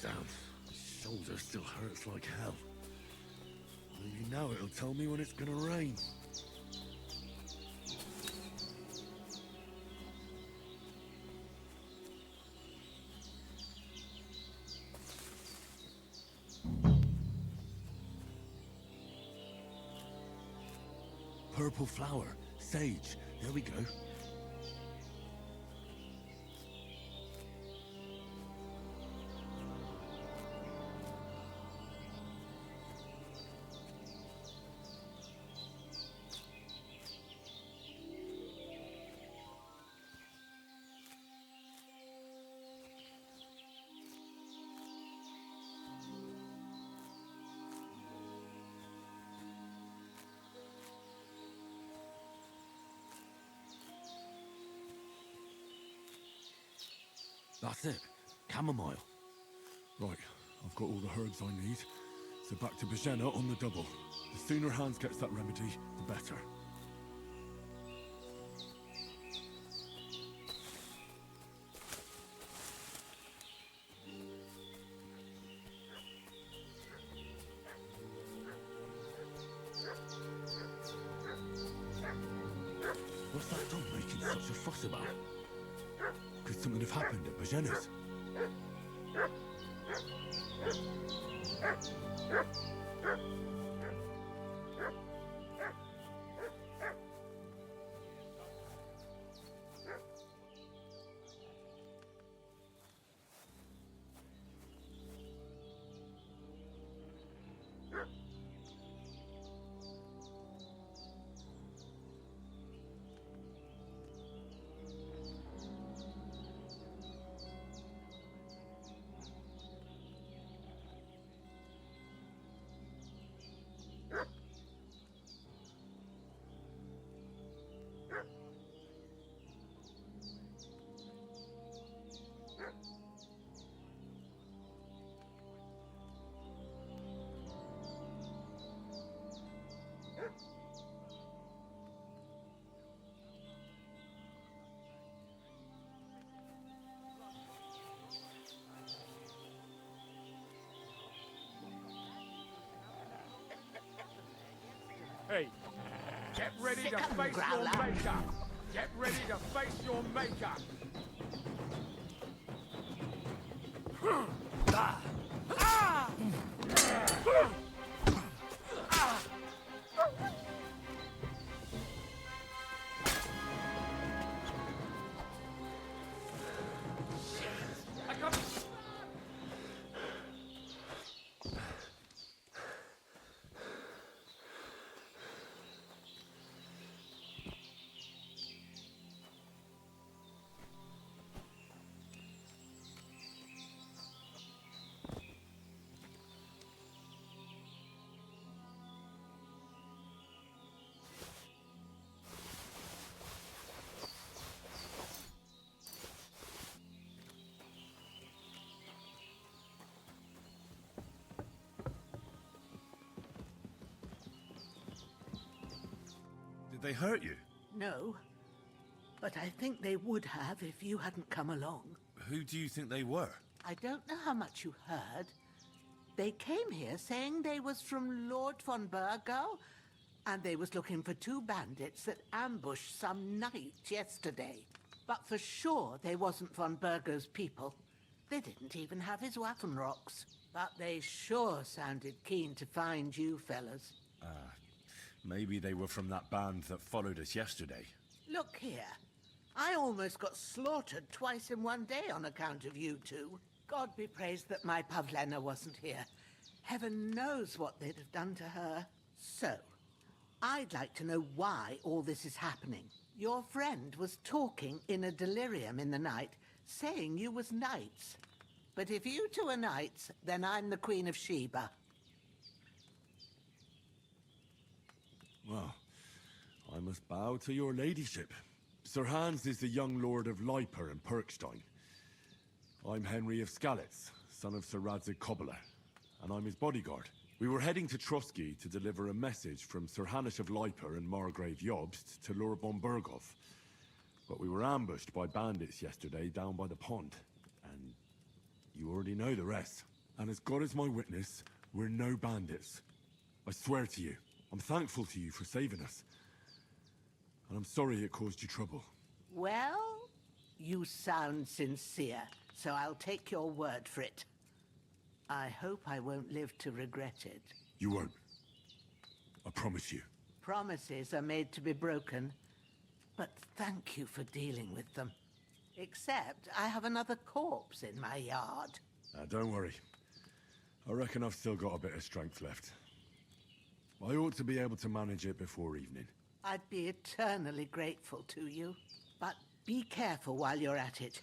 Damn, my shoulder still hurts like hell. Maybe now it'll tell me when it's gonna rain. Purple flower, sage, there we go. That's it. Chamomile. Right, I've got all the herbs I need. So back to Bajena on the double. The sooner Hans gets that remedy, the better. What's that dog making such a fuss about? Could something have happened at Bajena's? Hey, get ready to Sick 'em, face your Growler. maker. Get ready to face your maker. I got Did they hurt you? No, but I think they would have if you hadn't come along. Who do you think they were? I don't know how much you heard. They came here saying they was from Lord von Burgo, and they was looking for two bandits that ambushed some knight yesterday. But for sure they wasn't von Burgo's people. They didn't even have his Waffenrocks. But they sure sounded keen to find you fellas. Maybe they were from that band that followed us yesterday. Look here. I almost got slaughtered twice in one day on account of you two. God be praised that my Pavlena wasn't here. Heaven knows what they'd have done to her. So, I'd like to know why all this is happening. Your friend was talking in a delirium in the night, saying you was knights. But if you two are knights, then I'm the Queen of Sheba. Well, I must bow to your ladyship. Sir Hans is the young lord of Leiper and Perkstein. I'm Henry of Skalitz, son of Sir Radzig Kobbler, and I'm his bodyguard. We were heading to Trotsky to deliver a message from Sir Hanish of Leiper and Margrave Jobst to Lord von Burgov. But we were ambushed by bandits yesterday down by the pond, and you already know the rest. And as God is my witness, we're no bandits. I swear to you. I'm thankful to you for saving us. And I'm sorry it caused you trouble. Well, you sound sincere, so I'll take your word for it. I hope I won't live to regret it. You won't. I promise you. Promises are made to be broken, but thank you for dealing with them. Except I have another corpse in my yard. Don't worry. I reckon I've still got a bit of strength left. I ought to be able to manage it before evening. I'd be eternally grateful to you. But be careful while you're at it.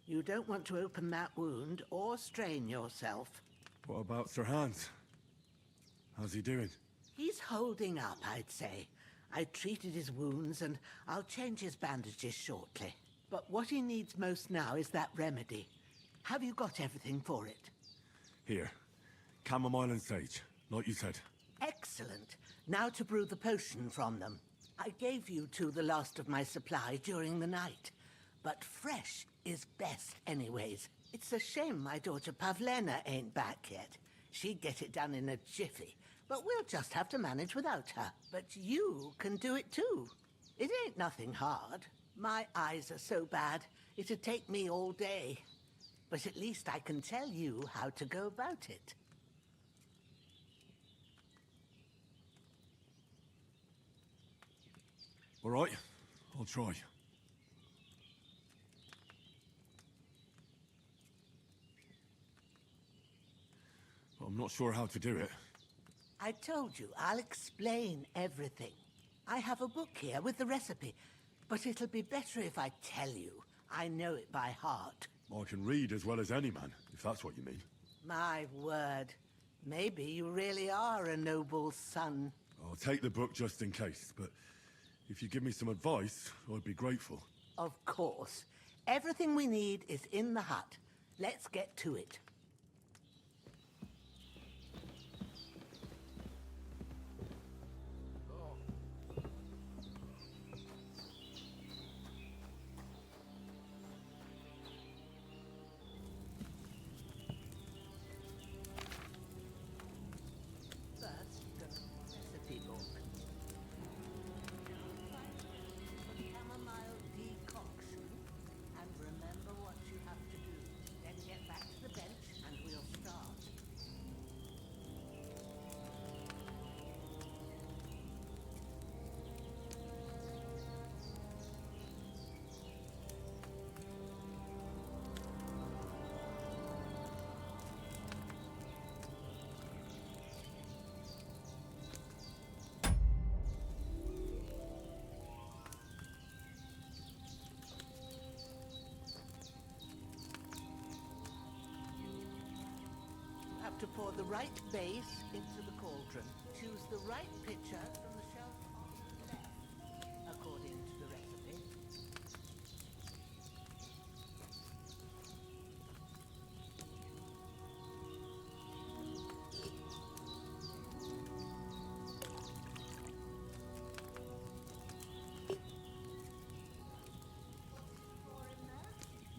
You don't want to open that wound or strain yourself. What about Sir Hans? How's he doing? He's holding up, I'd say. I treated his wounds and I'll change his bandages shortly. But what he needs most now is that remedy. Have you got everything for it? Here. Chamomile and sage, like you said. Excellent. Now to brew the potion from them. I gave you two the last of my supply during the night. But fresh is best anyways. It's a shame my daughter Pavlena ain't back yet. She'd get it done in a jiffy. But we'll just have to manage without her. But you can do it too. It ain't nothing hard. My eyes are so bad, it'd take me all day. But at least I can tell you how to go about it. All right, I'll try. But I'm not sure how to do it. I told you, I'll explain everything. I have a book here with the recipe, but it'll be better if I tell you. I know it by heart. I can read as well as any man, if that's what you mean. My word. Maybe you really are a noble's son. I'll take the book just in case, but if you give me some advice, I'd be grateful. Of course. Everything we need is in the hut. Let's get to it. To pour the right base into the cauldron. Choose the right pitcher from the shelf on the left, according to the recipe.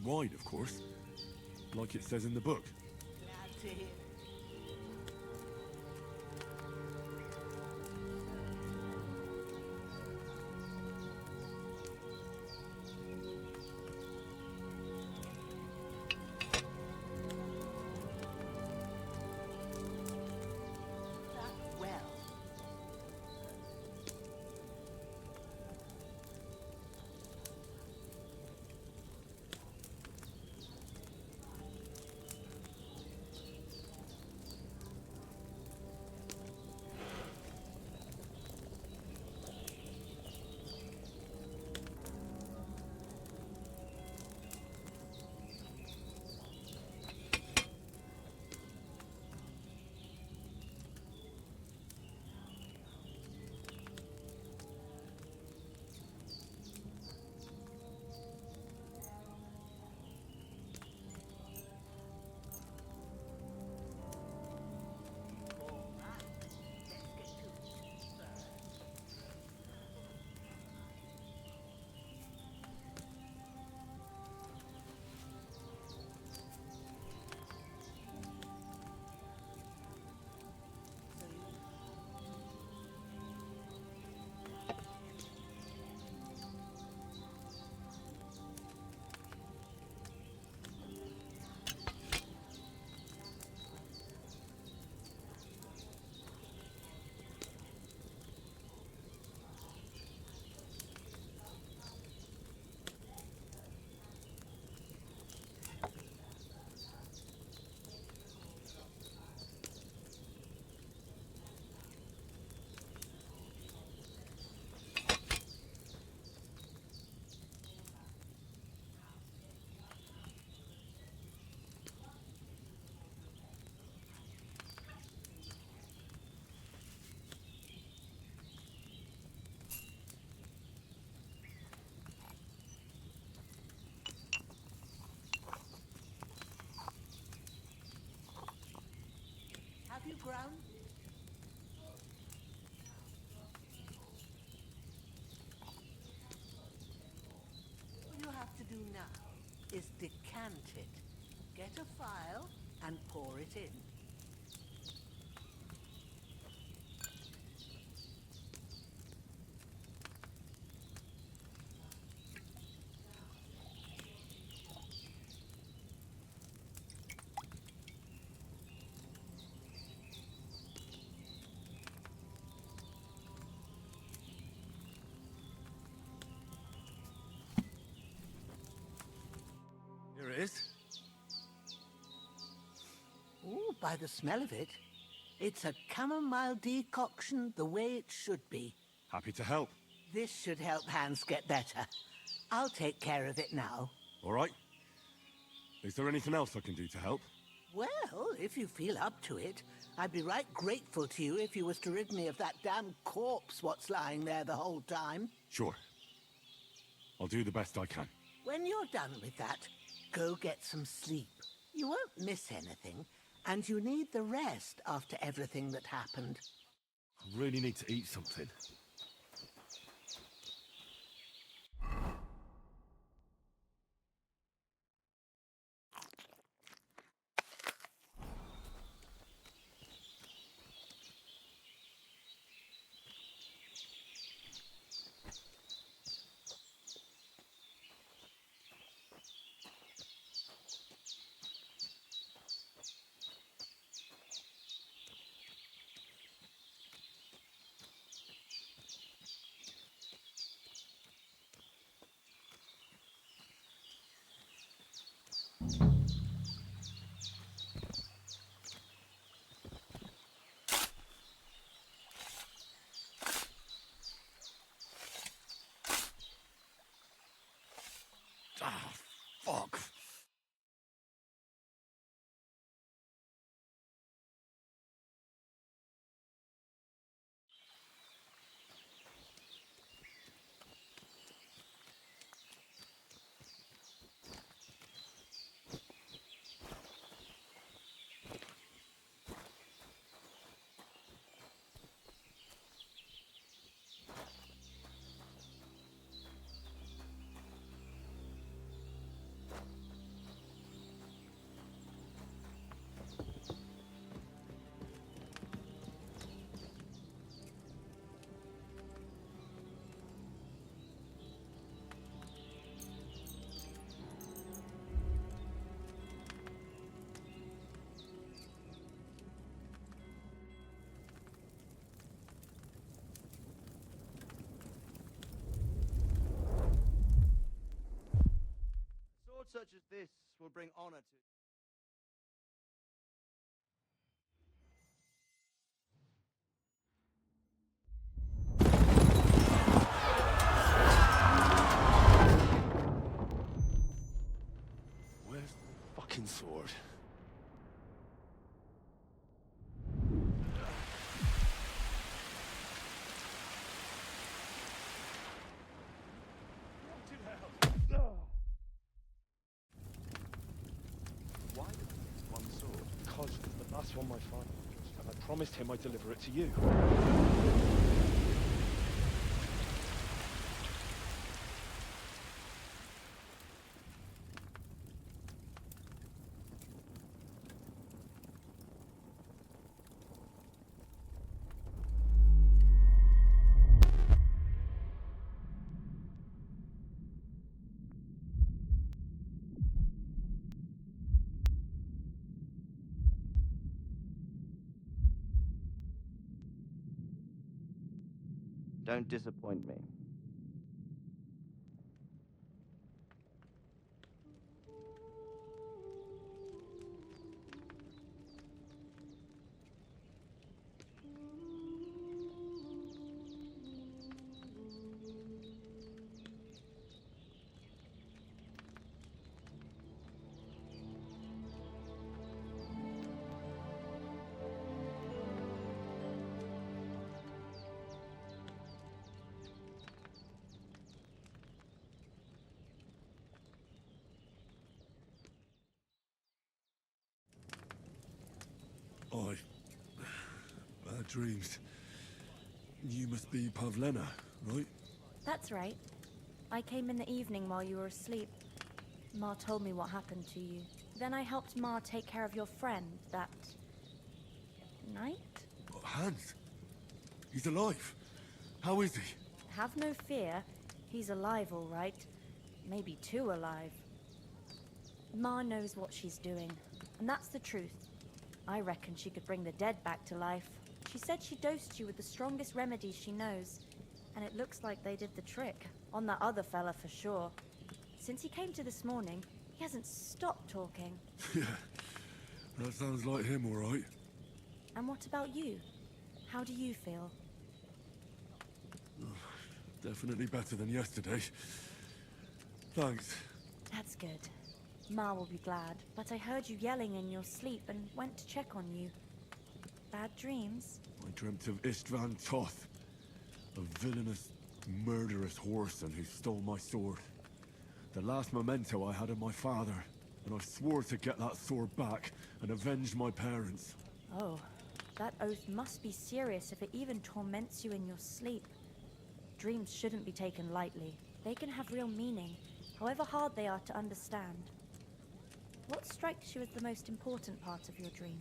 Wide, of course. Like it says in the book. Glad to hear. Have you ground? What you have to do now is decant it. Get a file and pour it in. by the smell of it. It's a chamomile decoction the way it should be. Happy to help. This should help Hans get better. I'll take care of it now. All right. Is there anything else I can do to help? Well, if you feel up to it, I'd be right grateful to you if you was to rid me of that damn corpse what's lying there the whole time. Sure. I'll do the best I can. When you're done with that, go get some sleep. You won't miss anything, and you need the rest after everything that happened. I really need to eat something. Ah, fuck. Such as this will bring honor to... Where's the fucking sword? Why one sword? Because it's the last one my father used, and I promised him I'd deliver it to you. Don't disappoint me. Bad dreams. You must be Pavlena, right? That's right. I came in the evening while you were asleep. Ma told me what happened to you. Then I helped Ma take care of your friend that... night? Hans? He's alive. How is he? Have no fear. He's alive, all right. Maybe too alive. Ma knows what she's doing, and that's the truth. I reckon she could bring the dead back to life. She said she dosed you with the strongest remedies she knows, and it looks like they did the trick. On that other fella for sure. Since he came to this morning, he hasn't stopped talking. Yeah. That sounds like him, all right. And what about you? How do you feel? Definitely better than yesterday. Thanks. That's good. Ma will be glad, but I heard you yelling in your sleep and went to check on you. Bad dreams? I dreamt of Istvan Toth, a villainous, murderous whoreson who stole my sword. The last memento I had of my father, and I swore to get that sword back and avenge my parents. Oh, that oath must be serious if it even torments you in your sleep. Dreams shouldn't be taken lightly. They can have real meaning, however hard they are to understand. What strikes you as the most important part of your dream?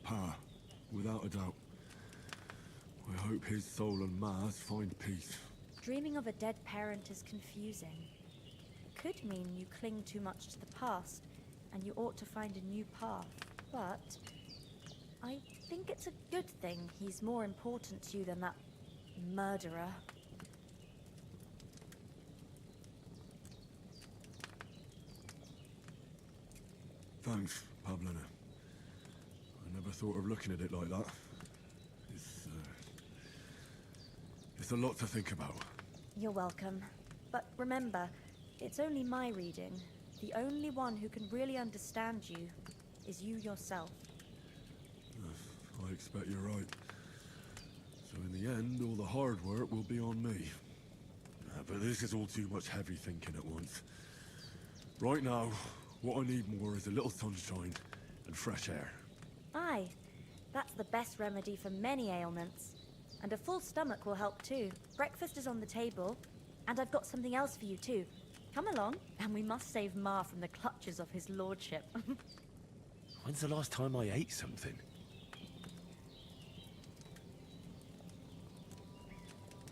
Pa, without a doubt. I hope his soul and Ma's find peace. Dreaming of a dead parent is confusing. It could mean you cling too much to the past, and you ought to find a new path. But I think it's a good thing he's more important to you than that murderer. Thanks, Pablina. I never thought of looking at it like that. It's a lot to think about. You're welcome. But remember, it's only my reading. The only one who can really understand you is you yourself. I expect you're right. So in the end, all the hard work will be on me. But this is all too much heavy thinking at once. Right now, what I need more is a little sunshine and fresh air. Aye, that's the best remedy for many ailments. And a full stomach will help too. Breakfast is on the table, and I've got something else for you too. Come along, and we must save Ma from the clutches of his lordship. When's the last time I ate something?